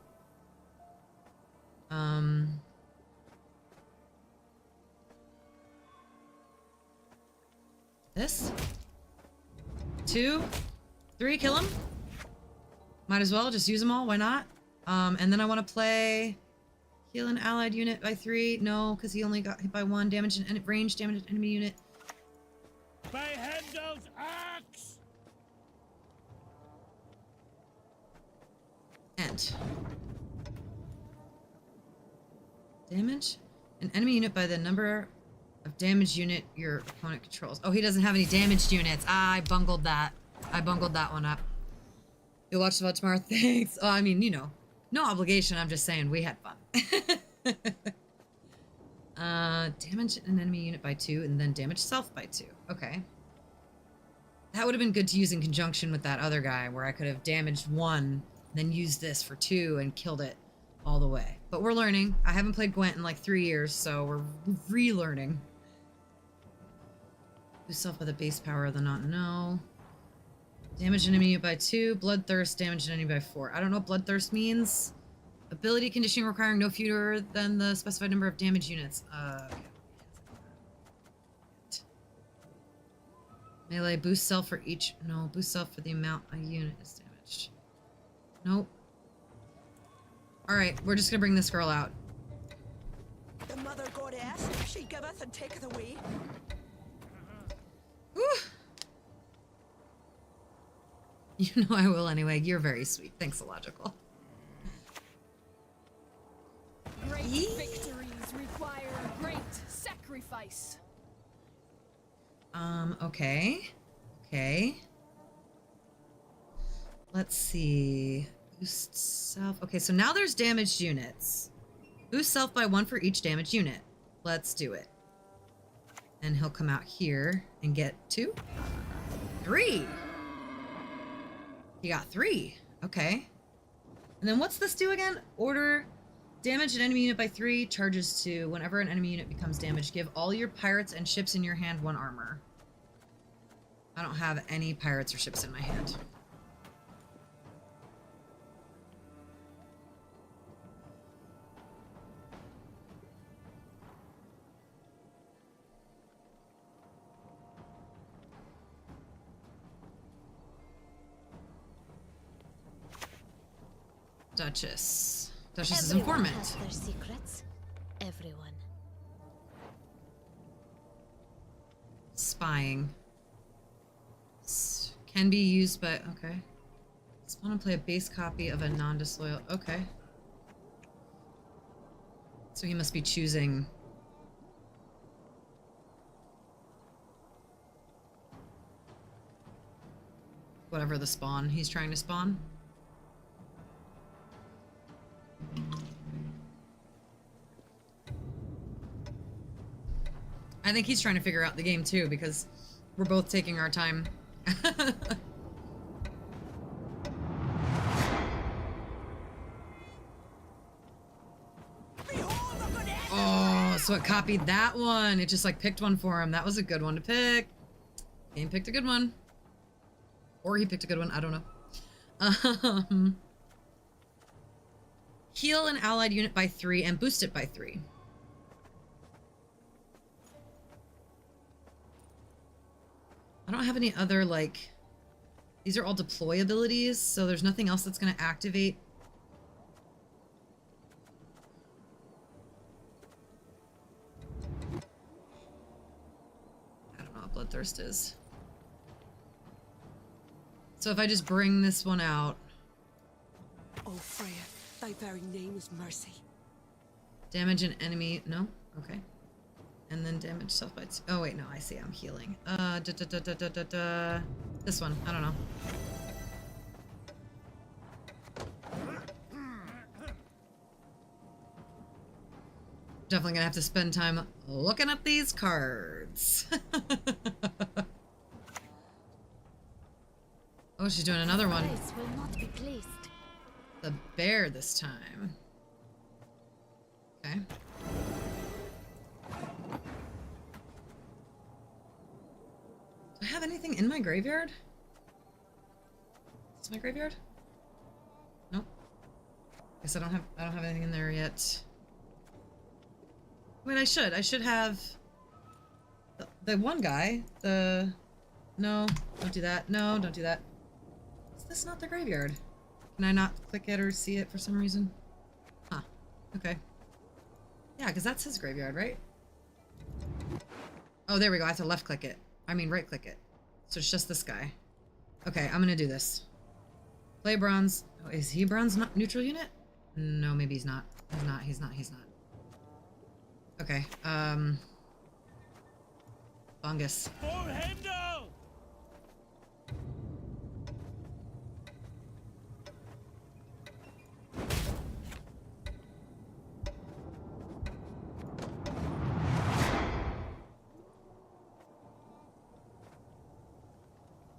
This? 2, 3, kill him. Might as well just use them all. Why not? And then I want to play heal an allied unit by 3. No, because he only got hit by 1. Damage and range damage enemy unit. By Hendel's axe! End. Damage an enemy unit by the number of damage unit your opponent controls. Oh, he doesn't have any damaged units. Ah, I bungled that. I bungled that one up. You'll watch the VOD tomorrow. Thanks. Oh, I mean, you know, no obligation. I'm just saying we had fun. Damage an enemy unit by 2 and then damage self by 2. Okay. That would have been good to use in conjunction with that other guy where I could have damaged 1, then used this for 2 and killed it all the way. But we're learning. I haven't played Gwent in like 3 years, so we're relearning. Boost self with a base power of the not no. Damage an enemy by 2. Bloodthirst, damage an enemy by 4. I don't know what Bloodthirst means. Ability conditioning requiring no fewer than the specified number of damage units. Okay. Melee, boost self for each... No, boost self for the amount a unit is damaged. Nope. Alright, we're just gonna bring this girl out. The mother goddess, she giveth and taketh away. Whew. You know I will anyway. You're very sweet. Thanks, Illogical. Great victories face. Okay. Okay. Let's see. Boost self. Okay, so now there's damaged units. Boost self by 1 for each damaged unit. Let's do it. And he'll come out here and get 2. 3. He got 3. Okay. And then what's this do again? Order damage an enemy unit by 3, charges 2. Whenever an enemy unit becomes damaged, give all your pirates and ships in your hand 1 armor. I don't have any pirates or ships in my hand. Duchess. Duchess is Everyone informant. has their secrets. Everyone. Spying. Can be used by... Okay. Spawn and play a base copy of a non-disloyal... Okay. So he must be choosing... whatever the spawn he's trying to spawn. I think he's trying to figure out the game too, because we're both taking our time. Oh, so it copied that one. It just like picked one for him. That was a good one to pick. Game picked a good one. Or he picked a good one. I don't know. Heal an allied unit by 3 and boost it by 3. I don't have any other, like... These are all deploy abilities, so there's nothing else that's going to activate. I don't know what Bloodthirst is. So if I just bring this one out... Oh, Freya, thy very name is mercy. Damage an enemy... No? Okay. And then damage self by 2. Oh wait, no, I see. I'm healing. This one. I don't know. Definitely gonna have to spend time looking at these cards. Oh, she's doing another one. Price will not be placed. The bear this time. Okay. Do I have anything in my graveyard? Is this my graveyard? Nope. Guess I don't have anything in there yet. Wait, I should have the one guy. No, don't do that. No, don't do that. Is this not the graveyard? Can I not click it or see it for some reason? Huh. Okay. Yeah, because that's his graveyard, right? Oh, there we go. I have to left click it. I mean, right click it. So it's just this guy. Okay, I'm gonna do this. Play bronze. Oh, is he bronze neutral unit? No, maybe he's not. He's not. Okay, fungus. For him now!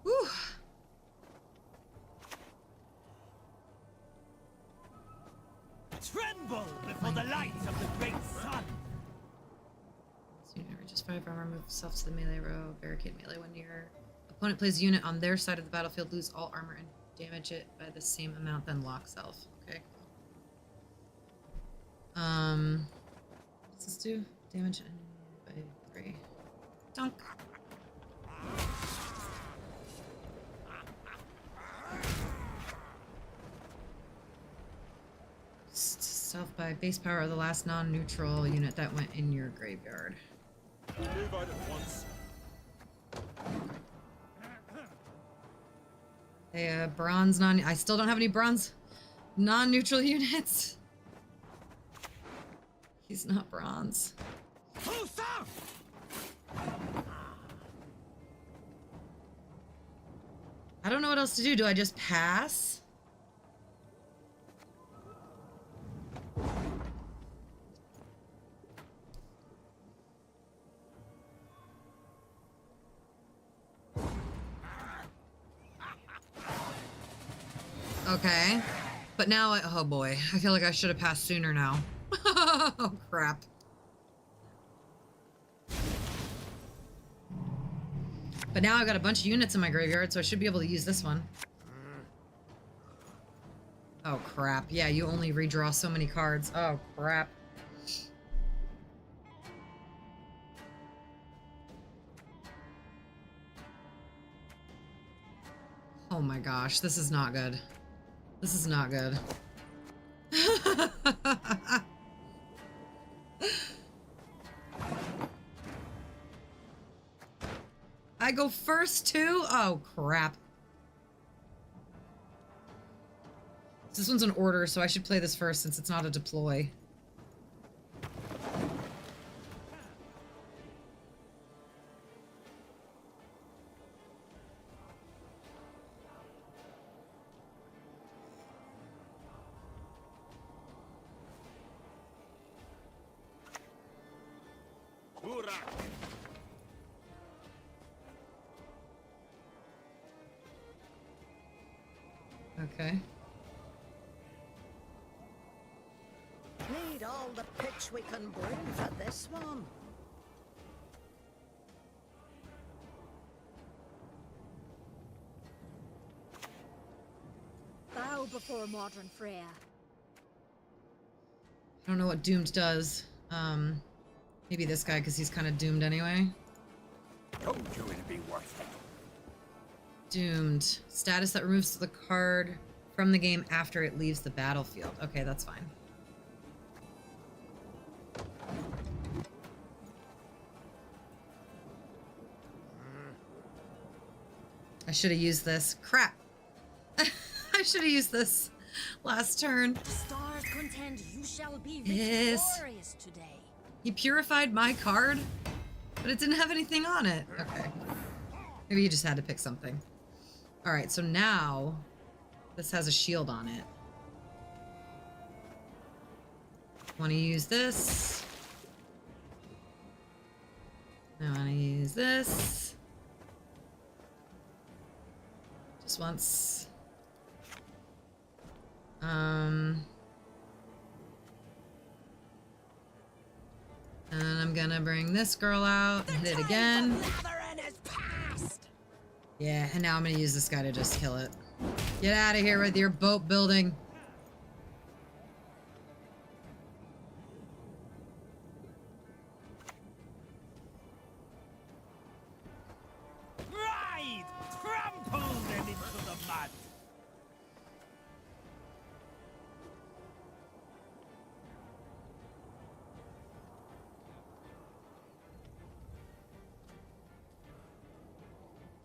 Whew. Tremble before the light of the great sun! Unit reaches 5 armor, move self to the melee row, barricade melee when your opponent plays a unit on their side of the battlefield, lose all armor and damage it by the same amount, then lock self. Okay, cool. What's this do? Damage enemy by 3. Dunk. Self by base power of the last non-neutral unit that went in your graveyard. Move out at once. Hey, bronze I still don't have any bronze non-neutral units. He's not bronze. I don't know what else to do. Do I just pass? Okay. But now oh boy, I feel like I should have passed sooner now. Oh crap. But now I've got a bunch of units in my graveyard, so I should be able to use this one. Oh crap. Yeah, you only redraw so many cards. Oh crap. Oh my gosh, this is not good. This is not good. I go first too? Oh crap. This one's an order, so I should play this first since it's not a deploy. Okay. Need all the pitch we can bring for this one. Bow before modern Freya. I don't know what doomed does. Maybe this guy because he's kind of doomed anyway. Told you it'd be worth it. Doomed. Status that removes the card from the game after it leaves the battlefield. Okay, that's fine. I should have used this. Crap. I should have used this last turn. The stars contend you shall be Yes. victorious today. He purified my card, but it didn't have anything on it. Okay. Maybe you just had to pick something. All right, so now this has a shield on it. Want to use this. I want to use this. Just once. And I'm gonna bring this girl out and hit it again. Yeah, and now I'm gonna use this guy to just kill it. Get out of here with your boat building. Right! Trample them into the mud!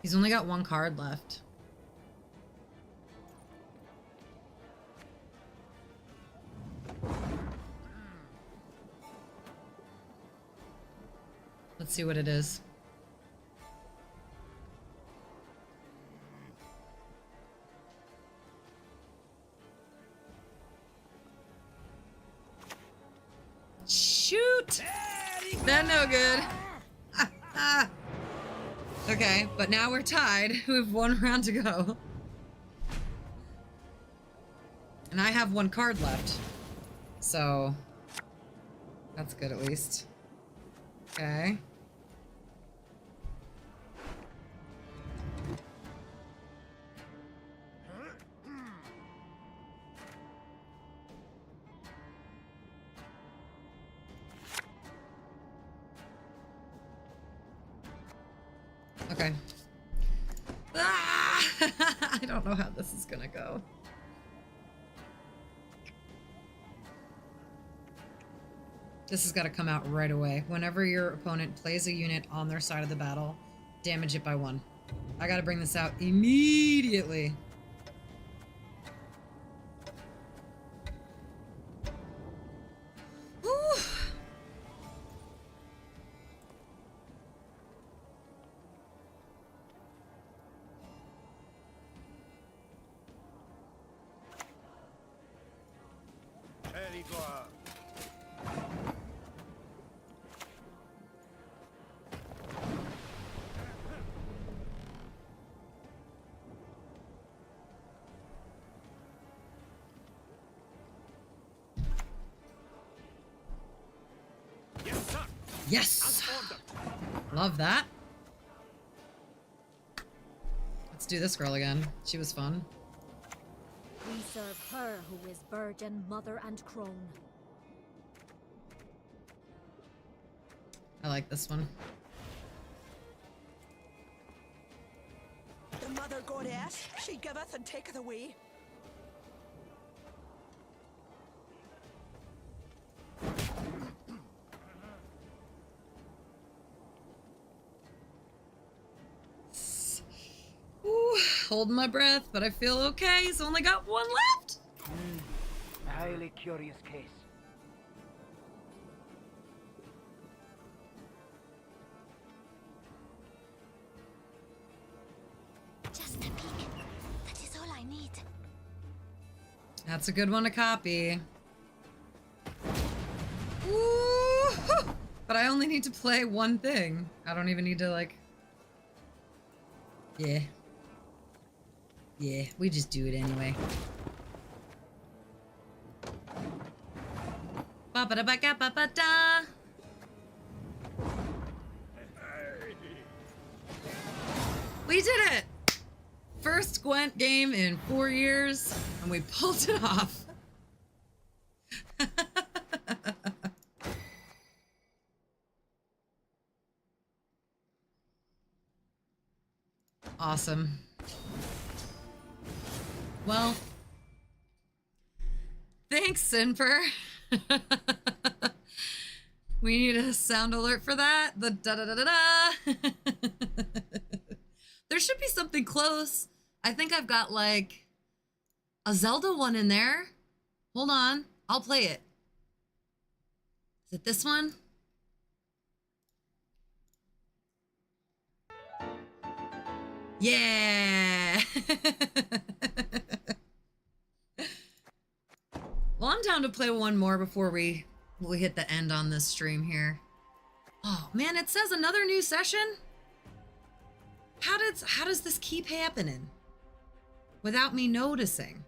He's only got one card left. Let's see what it is. Shoot! That no good. Okay, but now we're tied. We have one round to go. And I have one card left. So that's good at least. Okay. Okay. Ah! I don't know how this is gonna go. This has got to come out right away. Whenever your opponent plays a unit on their side of the battle, damage it by 1. I got to bring this out immediately. Whew. Very good. Yes, sir. Yes! As ordered. Love that. Let's do this girl again. She was fun. We serve her who is virgin, mother, and crone. I like this one. The mother goddess, she giveth and taketh away. Ooh, holding my breath, but I feel okay. He's only got one left. A highly curious case. Just a peek. That is all I need. That's a good one to copy. Ooh, but I only need to play one thing. I don't even need to, like... Yeah. Yeah, we just do it anyway. Ba-ba-da-ba-ga-ba-ba-da. We did it! First Gwent game in 4 years, and we pulled it off. Awesome. Well, thanks, Sinfer. We need a sound alert for that. The da-da-da-da-da. There should be something close. I think I've got like a Zelda one in there. Hold on. I'll play it. Is it this one? Yeah. Well, I'm down to play one more before we hit the end on this stream here. Oh man, it says another new session? How does this keep happening without me noticing?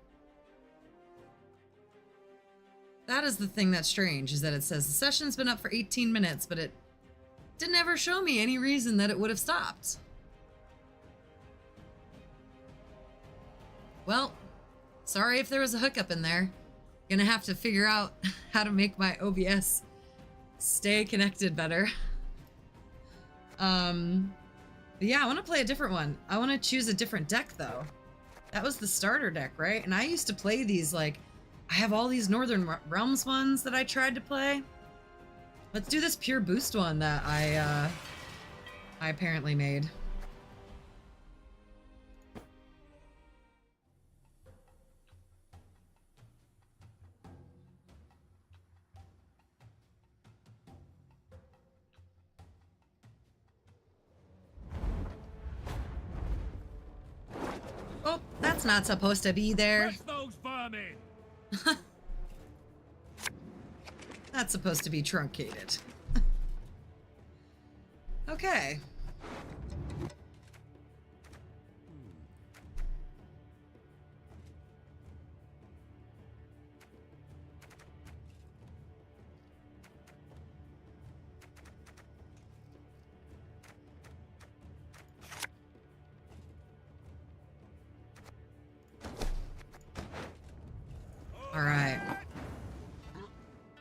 That is the thing that's strange, is that it says the session's been up for 18 minutes, but it didn't ever show me any reason that it would have stopped. Well, sorry if there was a hookup in there. Gonna have to figure out how to make my OBS stay connected better. But yeah, I want to play a different one. I want to choose a different deck though. That was the starter deck, right? And I used to play these, like, I have all these Northern Realms ones that I tried to play. Let's do this pure boost one that I apparently made. Oh, that's not supposed to be there. Press those vermin. That's supposed to be truncated. Okay. All right.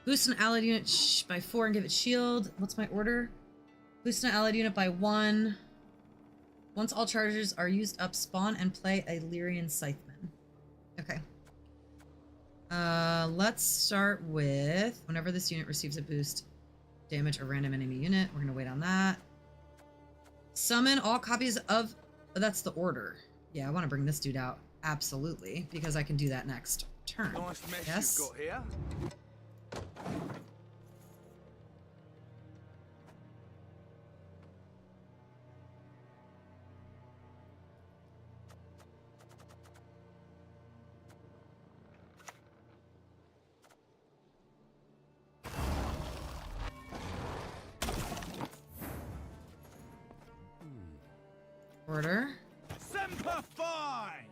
Boost an allied unit by 4 and give it shield. What's my order? Boost an allied unit by 1. Once all charges are used up, spawn and play a Lyrian Scytheman. Okay. Let's start with whenever this unit receives a boost, damage a random enemy unit. We're gonna wait on that. Summon all copies of... Oh, that's the order. Yeah, I want to bring this dude out. Absolutely, because I can do that next turn. Nice mess Yes. you've got here. order. Semper Fi!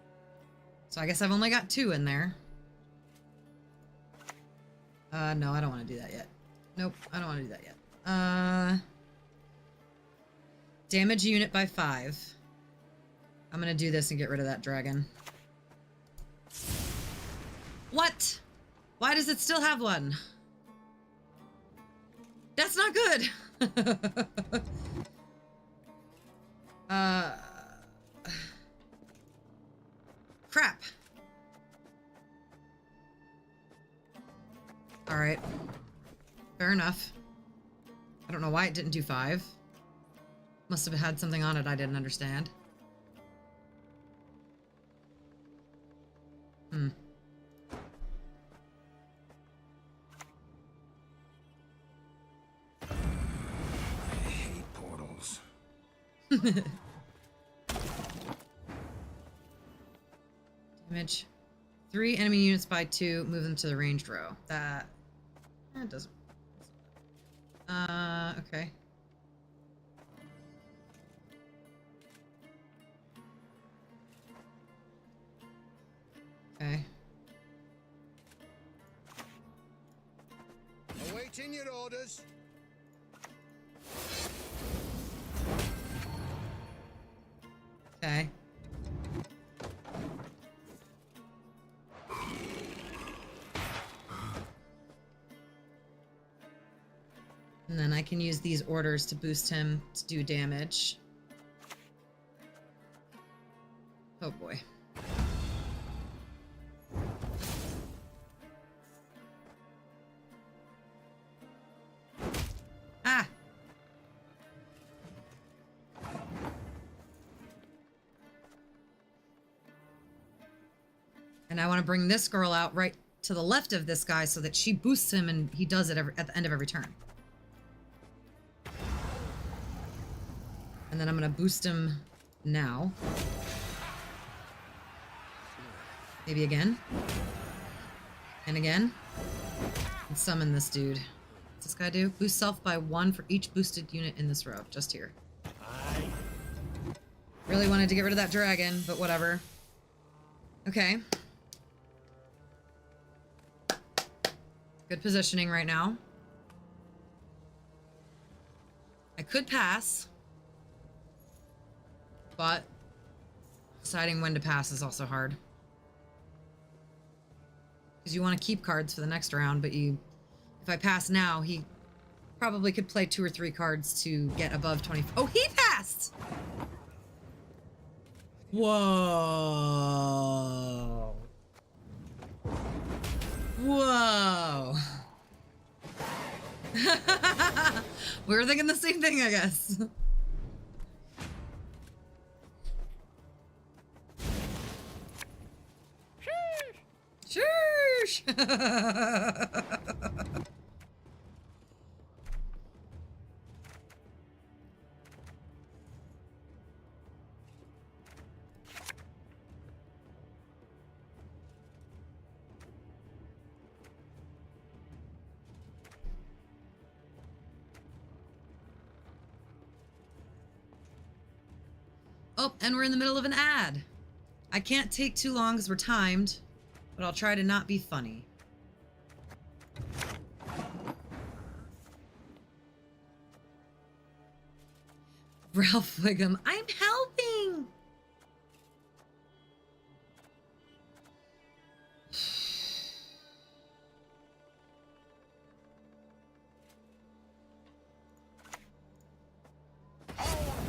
So I guess I've only got 2 in there. No, I don't want to do that yet. Nope, I don't want to do that yet. Damage unit by 5. I'm gonna do this and get rid of that dragon. What? Why does it still have one? That's not good! Crap. Alright. Fair enough. I don't know why it didn't do 5. Must have had something on it I didn't understand. Hmm. I hate portals. Damage. 3 enemy units by 2. Move them to the ranged row. That doesn't. Okay. Okay. Awaiting your orders. Okay. And then I can use these orders to boost him to do damage. Oh boy. Ah! And I want to bring this girl out right to the left of this guy so that she boosts him and he does it at the end of every turn. And then I'm going to boost him now. Maybe again. And again. And summon this dude. What's this guy do? Boost self by 1 for each boosted unit in this row. Just here. Really wanted to get rid of that dragon, but whatever. Okay. Good positioning right now. I could pass. But deciding when to pass is also hard. Because you want to keep cards for the next round, but if I pass now, he probably could play 2 or 3 cards to get above 20. Oh, he passed! Whoa. Whoa. We were thinking the same thing, I guess. Shush! Oh, and we're in the middle of an ad. I can't take too long because we're timed, but I'll try to not be funny. Ralph Wiggum, I'm helping! Our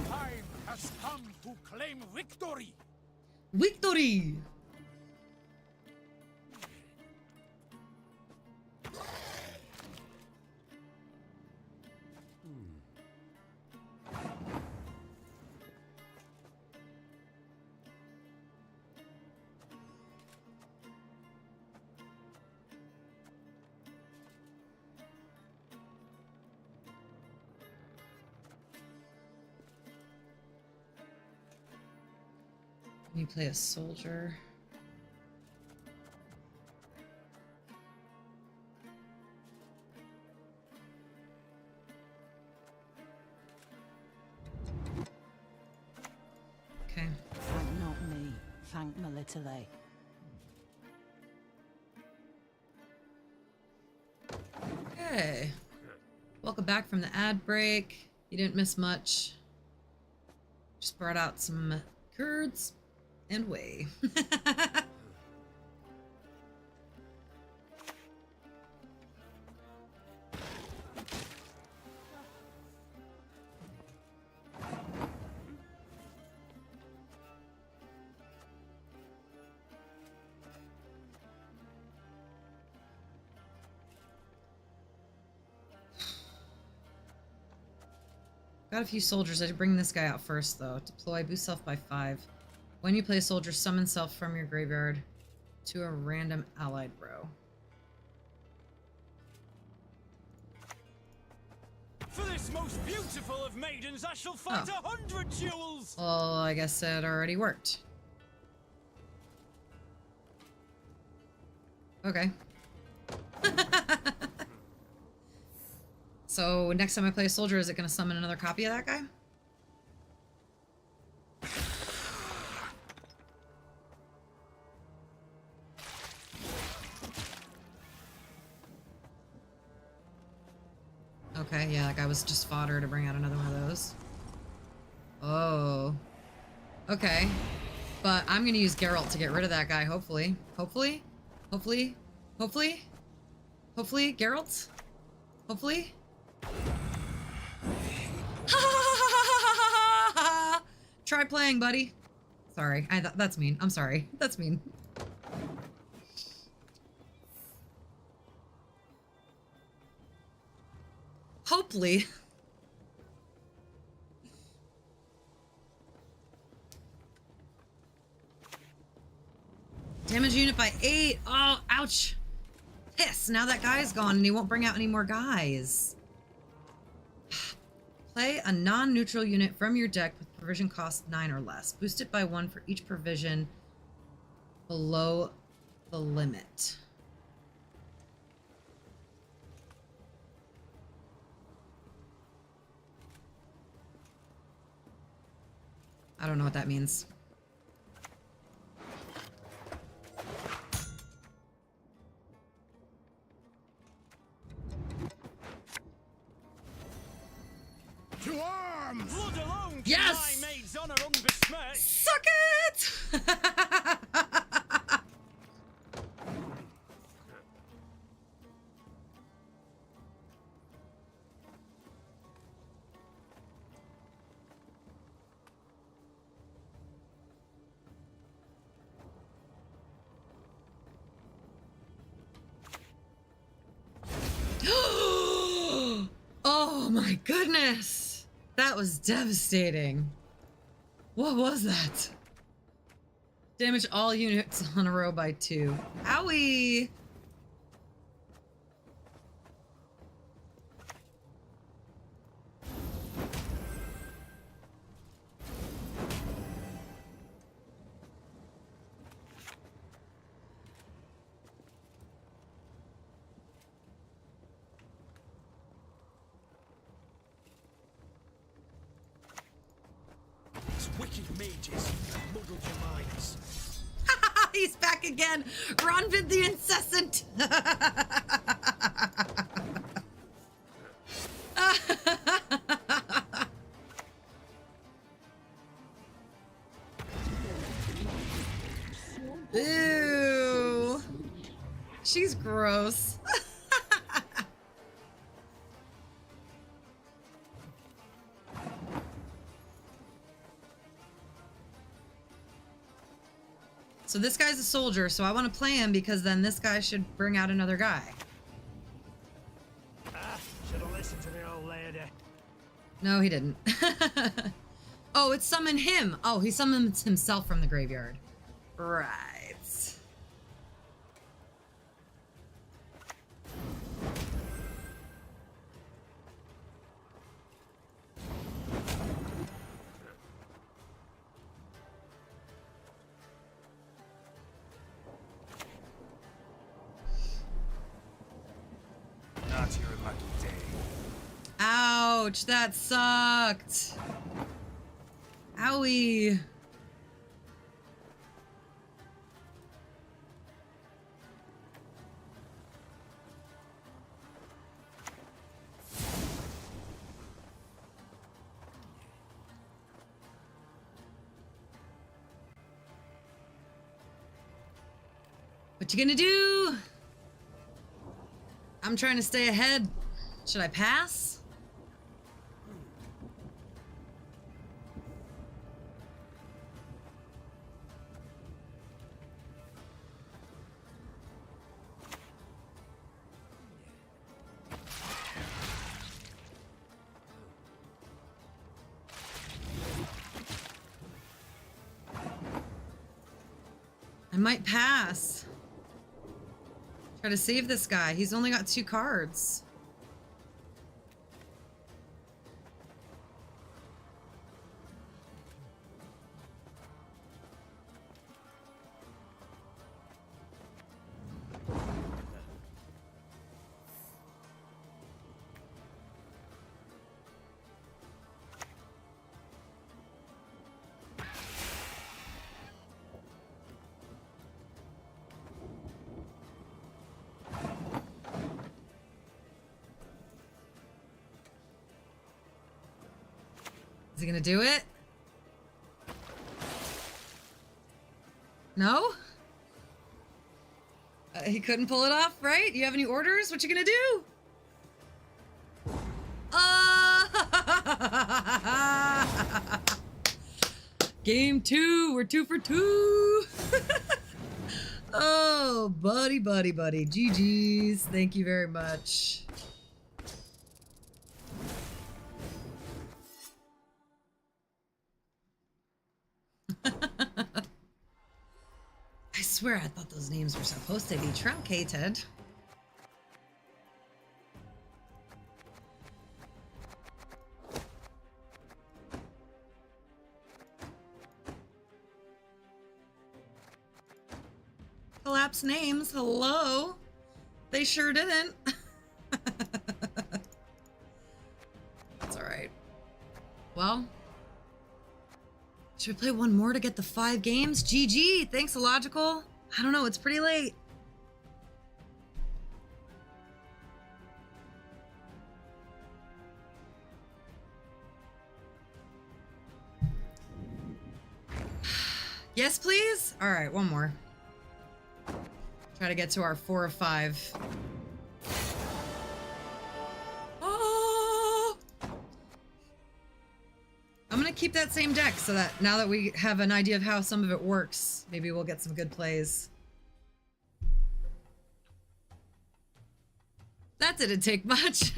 time has come to claim victory. Victory! You play a soldier. thank me little. Okay. Welcome back from the ad break. You didn't miss much. Just brought out some curds and whey. Got a few soldiers. I should bring this guy out first, though. Deploy, boost self by 5. When you play a soldier, summon self from your graveyard to a random allied row. For this most beautiful of maidens, I shall fight 100 duels! Well, I guess it already worked. Okay. So next time I play a soldier, is it going to summon another copy of that guy? Okay, yeah, that guy was just fodder to bring out another one of those. Oh. Okay. But I'm going to use Geralt to get rid of that guy, hopefully. Hopefully? Hopefully? Hopefully? Hopefully? Geralt? Hopefully? Try playing, buddy. Sorry, that's mean. I'm sorry. That's mean. Hopefully. Damage unit by 8. Oh, ouch. Piss. Now that guy's gone and he won't bring out any more guys. Play a non-neutral unit from your deck with provision cost 9 or less. Boost it by 1 for each provision below the limit. I don't know what that means. To arms! Blood alone can Yes! my maid's honor unbesmirched. Suck it! Oh my goodness! That was devastating. What was that? Damage all units on a row by 2. Owie! These wicked mages have muddled your minds. He's back again! Ronvid the Incessant! Ew! She's gross. So this guy's a soldier, so I want to play him because then this guy should bring out another guy. Should have listened to the old lady. No, he didn't. Oh, it's summon him. Oh, he summons himself from the graveyard. Right. Not your lucky day. Ouch, that sucked. Owie. What you gonna do? I'm trying to stay ahead. Should I pass? I might pass. Try to save this guy. He's only got 2 cards. Is he gonna do it? No? He couldn't pull it off, right? You have any orders? What you gonna do? Game 2, we're 2 for 2. Oh, buddy. GG's. Thank you very much. I swear I thought those names were supposed to be truncated. Collapse names, hello? They sure didn't. That's alright. Well, should we play one more to get the 5 games? GG! Thanks, Illogical. I don't know, it's pretty late. Yes, please? Alright, one more. Try to get to our 4 of 5. Oh! I'm gonna keep that same deck so that now that we have an idea of how some of it works, maybe we'll get some good plays. That didn't take much.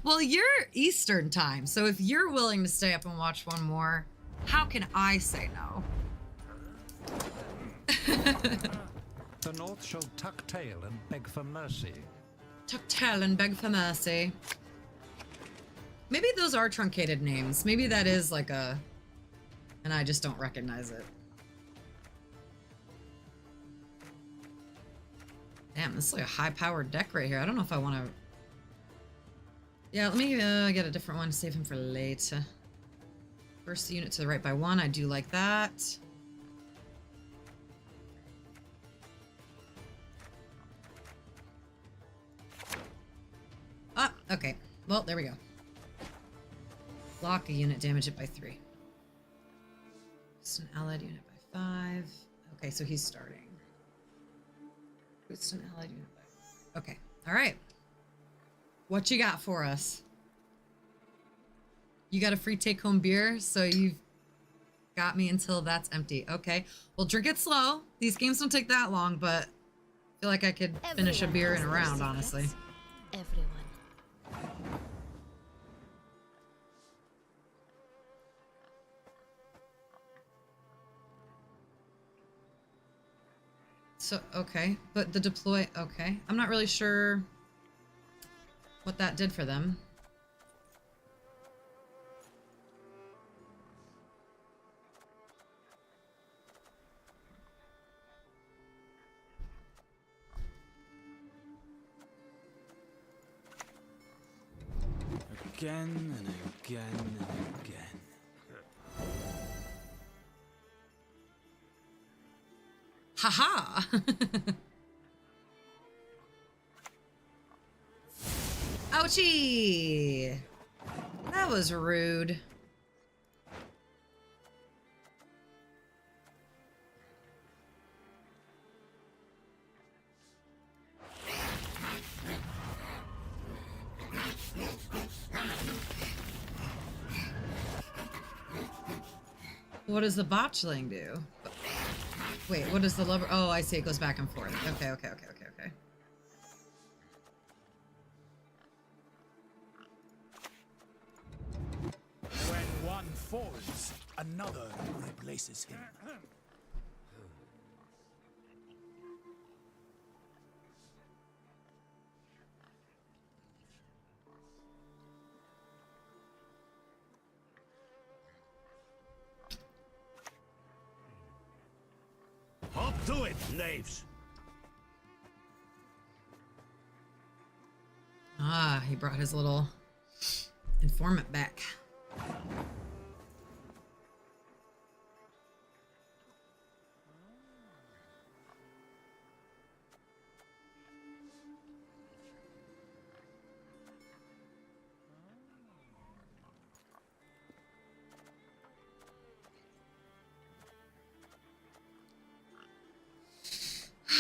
Well, you're Eastern time, so if you're willing to stay up and watch one more, how can I say no? The North shall tuck tail and beg for mercy. Tuck tail and beg for mercy. Maybe those are truncated names. Maybe that is like a... and I just don't recognize it. Damn, this is like a high-powered deck right here. I don't know if I want to... Yeah, let me get a different one to save him for later. First unit to the right by 1. I do like that. Ah, okay. Well, there we go. Block a unit, damage it by 3. Boost an allied unit by 5. Okay, so he's starting. Boost an allied unit by... Okay, alright. What you got for us? You got a free take-home beer, so you've got me until that's empty. Okay, well, drink it slow. These games don't take that long, but I feel like I could finish a beer in a round, honestly. Everyone. So, okay, but the deploy, okay. I'm not really sure what that did for them. Again and again and again. Haha! Ouchie! That was rude. What does the botchling do? Wait, what does the lubber? Oh, I see. It goes back and forth. Okay, okay, okay, okay, okay. When one falls, another replaces him. Up to it, knaves. Ah, he brought his little informant back.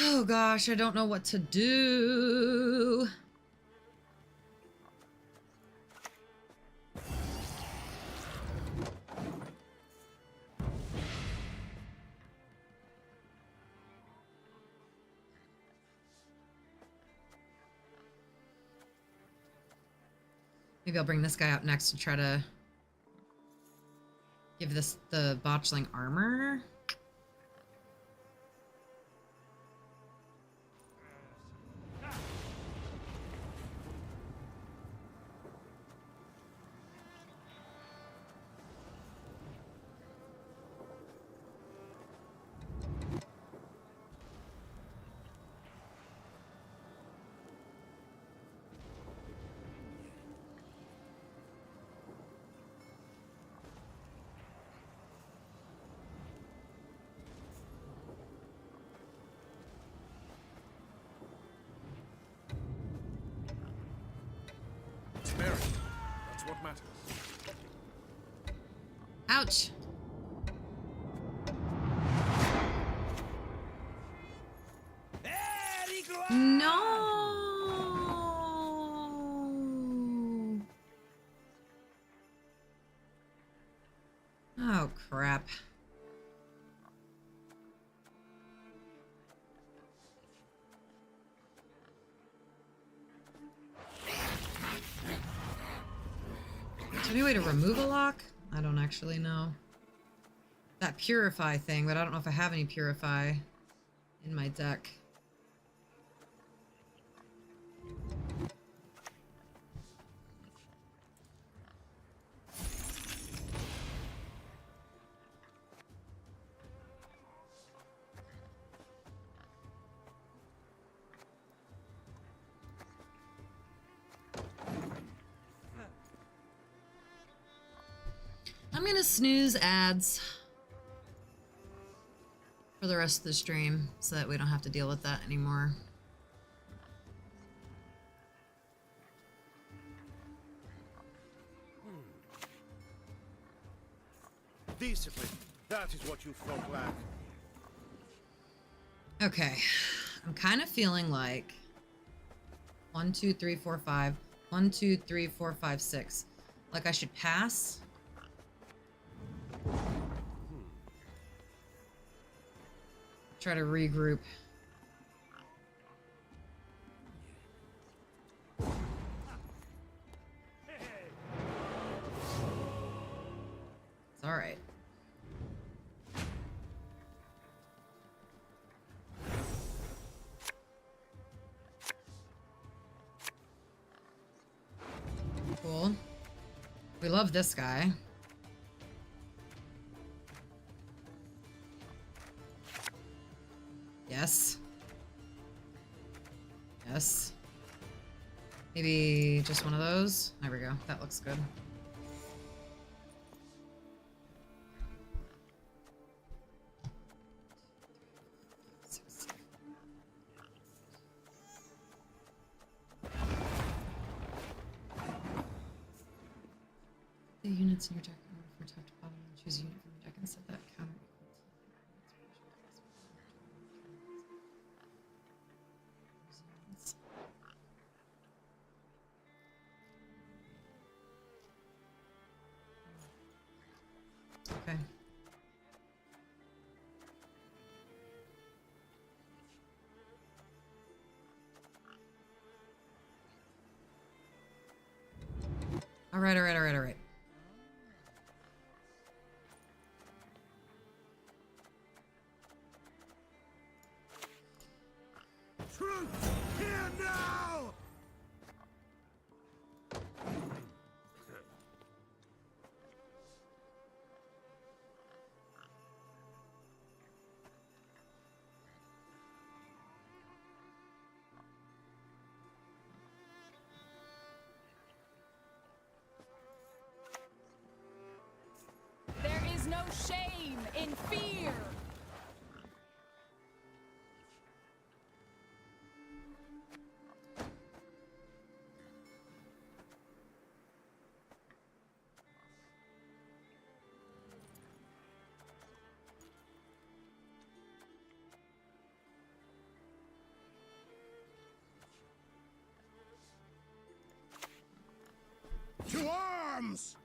Oh gosh, I don't know what to do. Maybe I'll bring this guy up next to try to give the botchling armor. Mary, that's what matters. Ouch. No. Oh, crap. Is there any way to remove a lock? I don't actually know. That purify thing, but I don't know if I have any purify in my deck. I'm gonna snooze ads for the rest of the stream so that we don't have to deal with that anymore. Discipline. That is what you folk lack. Okay, I'm kind of feeling like 1, 2, 3, 4, 5. 1, 2, 3, 4, 5, 6. Like I should pass. Try to regroup. It's all right. Cool. We love this guy. Yes. Yes. Maybe just one of those. There we go. That looks good. The units in your deck are from top to bottom. Choose a unit from your deck and set that counter. Okay. All right, all right, all right, all right. Truth here now! There is no shame in fear. To arms!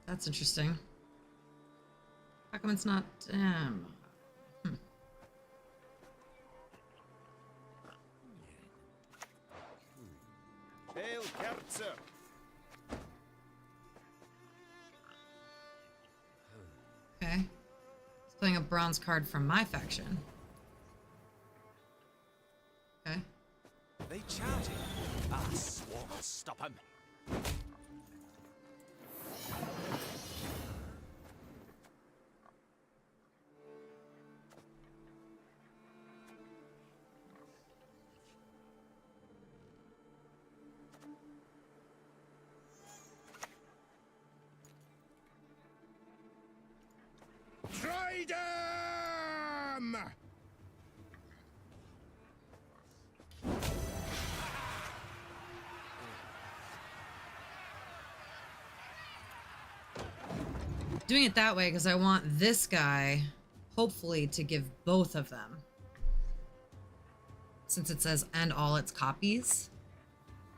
That's interesting. How come it's not? Hail, Kerzer! Okay. He's playing a bronze card from my faction. Okay. They charging? I swore I'll stop him. Try them! Doing it that way because I want this guy, hopefully, to give both of them. Since it says and all its copies.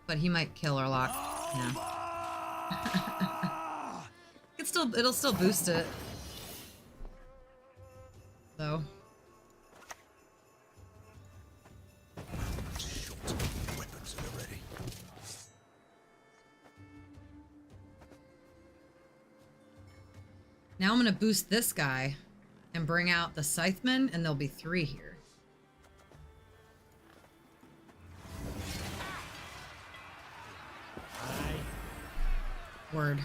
But he might kill or lock. Yeah. It'll still boost it. Though. Weapons are ready. Now I'm gonna boost this guy and bring out the Scytheman, and there'll be 3 here. Word.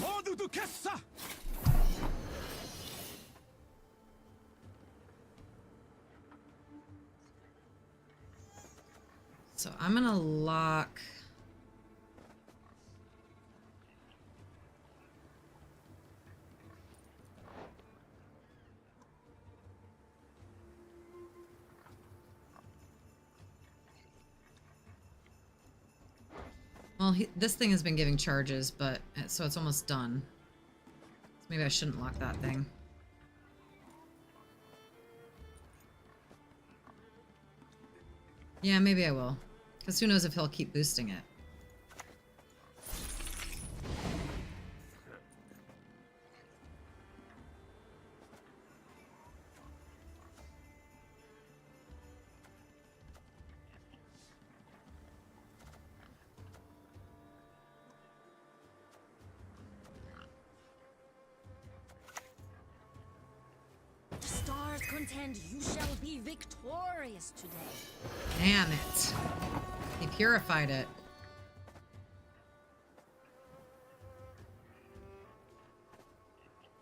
Ordu du Kessa! So I'm gonna lock. Well, this thing has been giving charges, but so it's almost done. So maybe I shouldn't lock that thing. Yeah, maybe I will. Because who knows if he'll keep boosting it. The stars contend you shall be victorious today. Damn it. He purified it.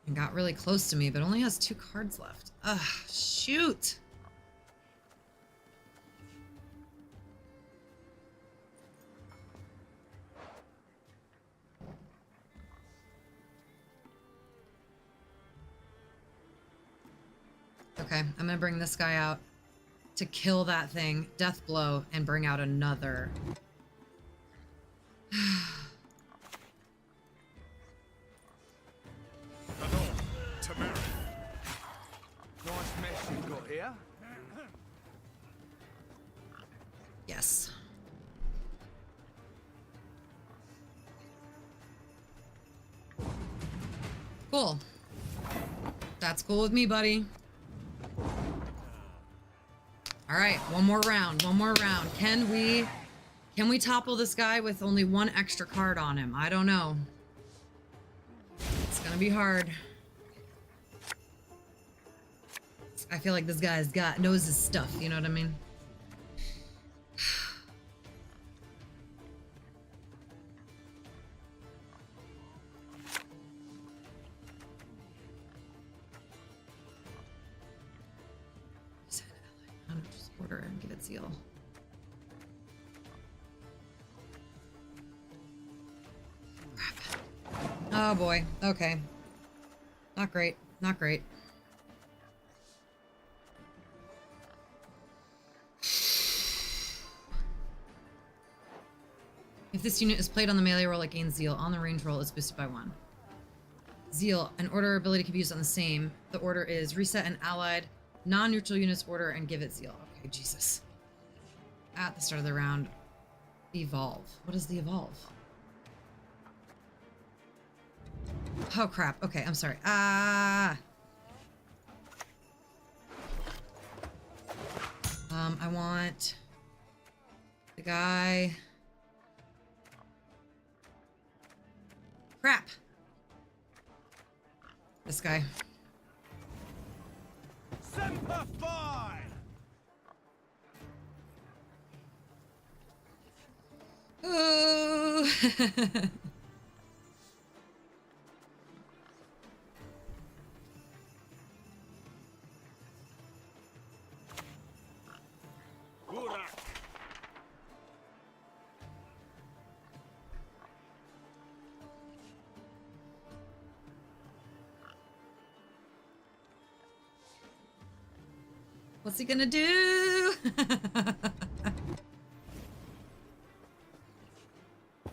And got really close to me, but only has 2 cards left. Ugh, shoot. Okay, I'm gonna bring this guy out. to kill that thing, death blow, and bring out another. Nice mess you've got here. Yes. Cool. That's cool with me, buddy. All right, one more round, one more round. Can we topple this guy with only one extra card on him? I don't know. It's gonna be hard. I feel like this guy's knows his stuff, you know what I mean? Just order and give it zeal. Crap. Oh boy. Okay. Not great. Not great. If this unit is played on the melee roll, it gains zeal. On the range roll, it's boosted by 1. Zeal. An order ability can be used on the same. The order is reset an allied non-neutral unit's order and give it zeal. Okay, Jesus. At the start of the round, evolve. What is the evolve? Oh crap. Okay, I'm sorry. I want the guy. Crap. This guy. Semper Fi! Oh. Burak! What's he gonna do?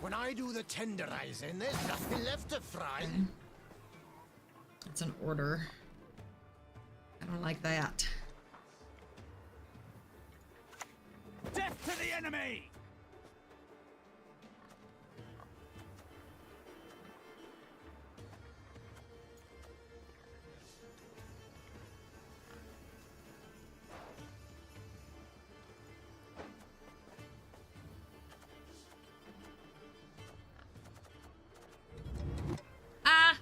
When I do the tenderizing, there's nothing left to fry. Okay. It's an order. I don't like that. Death to the enemy! Ah!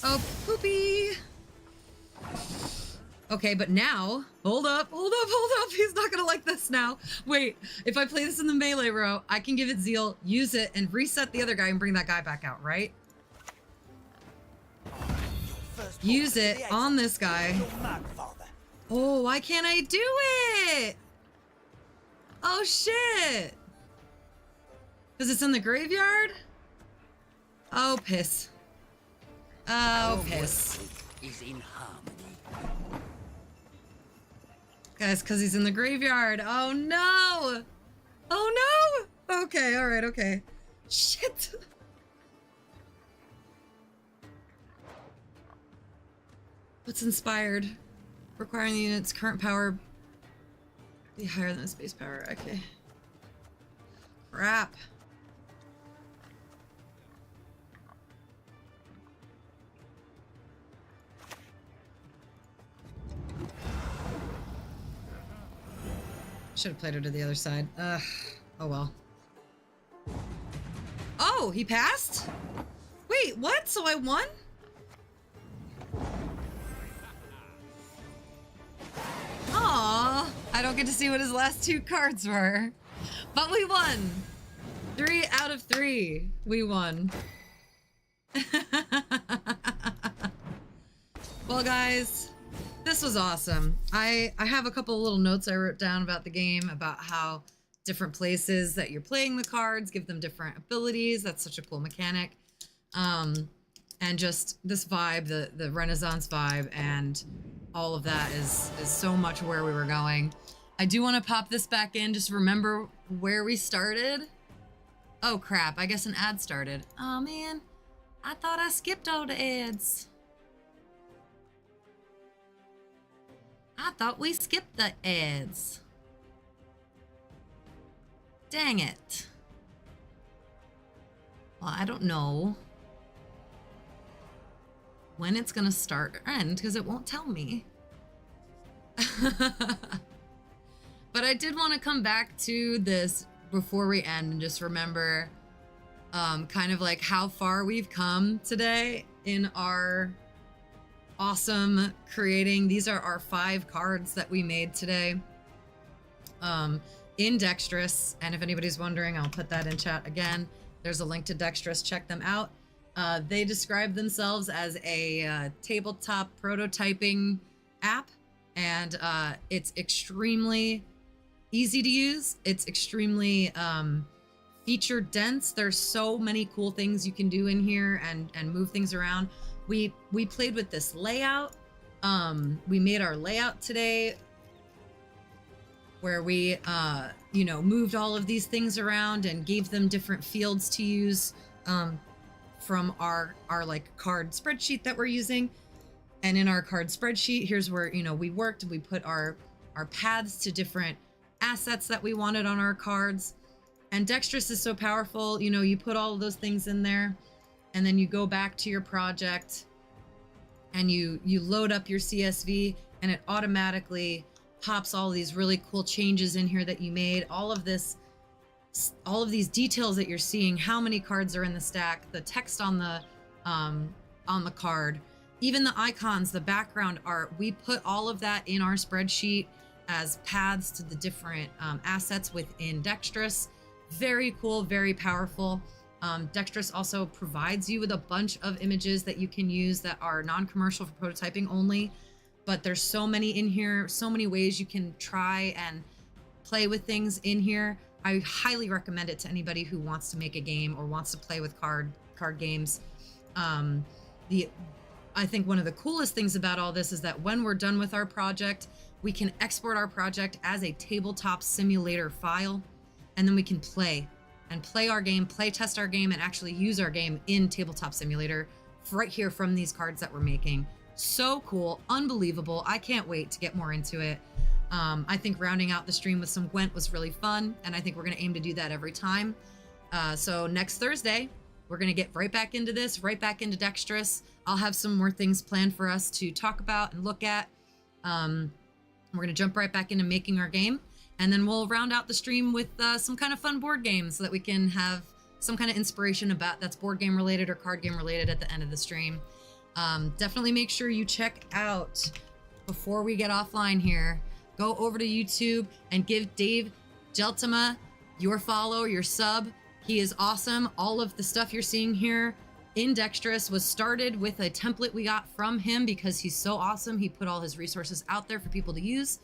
Oh, poopy! Okay, but now, hold up. He's not gonna like this now. Wait, if I play this in the melee row, I can give it zeal, use it, and reset the other guy and bring that guy back out, right? Use it on this guy. Oh, why can't I do it? Oh, shit. Because it's in the graveyard? Oh, piss. Oh, piss. Is in harmony. Guys, because he's in the graveyard. Oh, no. Oh, no. Okay, all right, okay. Shit. What's inspired? Requiring the unit's current power be higher than its base power. Okay. Crap. Should have played her to the other side. Ugh. Oh well. Oh, he passed? Wait, what? So I won? Aw, I don't get to see what his last 2 cards were. But we won. 3 out of 3. We won. Well, guys, this was awesome. I have a couple of little notes I wrote down about the game, about how different places that you're playing the cards, give them different abilities. That's such a cool mechanic. And just this vibe, the Renaissance vibe, and all of that is so much where we were going. I do want to pop this back in, just remember where we started. Oh crap, I guess an ad started. Oh man, I thought I skipped all the ads. I thought we skipped the ads. Dang it. Well, I don't know when it's gonna start or end because it won't tell me. But I did want to come back to this before we end and just remember kind of like how far we've come today in our awesome creating. These are our 5 cards that we made today in Dextrous. And if anybody's wondering, I'll put that in chat again. There's a link to Dextrous, check them out. They describe themselves as a tabletop prototyping app, and it's extremely easy to use. It's extremely feature dense. There's so many cool things you can do in here and move things around. We played with this layout. We made our layout today where we you know, moved all of these things around and gave them different fields to use from our like card spreadsheet that we're using. And in our card spreadsheet, here's where, you know, we worked. We put our paths to different assets that we wanted on our cards. And Dextrous is so powerful. You know, you put all of those things in there, and then you go back to your project and you load up your CSV, and it automatically pops all these really cool changes in here that you made. All of these details that you're seeing, how many cards are in the stack, the text on the card, even the icons, the background art. We put all of that in our spreadsheet as paths to the different assets within Dextrous. Very cool, very powerful. Dextrous also provides you with a bunch of images that you can use that are non-commercial for prototyping only, but there's so many in here, so many ways you can try and play with things in here. I highly recommend it to anybody who wants to make a game or wants to play with card games. I think one of the coolest things about all this is that when we're done with our project, we can export our project as a tabletop simulator file, and then we can play our game, play test our game, and actually use our game in Tabletop Simulator right here from these cards that we're making. So cool, unbelievable. I can't wait to get more into it. I think rounding out the stream with some Gwent was really fun, and I think we're gonna aim to do that every time. So next Thursday, we're gonna get right back into this, right back into Dextrous. I'll have some more things planned for us to talk about and look at. We're gonna jump right back into making our game, and then we'll round out the stream with some kind of fun board game so that we can have some kind of inspiration about that's board game related or card game related at the end of the stream. Definitely make sure you check out, before we get offline here, go over to YouTube and give Dave Geltima your follow, your sub. He is awesome. All of the stuff you're seeing here in Dextrous was started with a template we got from him because he's so awesome. He put all his resources out there for people to use.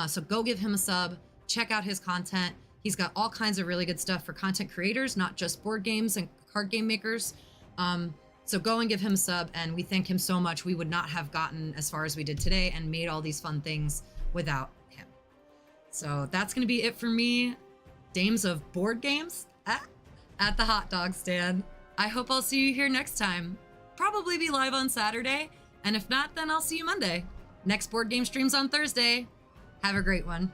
So go give him a sub, check out his content. He's got all kinds of really good stuff for content creators, not just board games and card game makers. So go and give him a sub, and we thank him so much. We would not have gotten as far as we did today and made all these fun things without him. So that's going to be it for me. Dames of board games at the hot dog stand. I hope I'll see you here next time. Probably be live on Saturday, and if not, then I'll see you Monday. Next board game stream's on Thursday. Have a great one.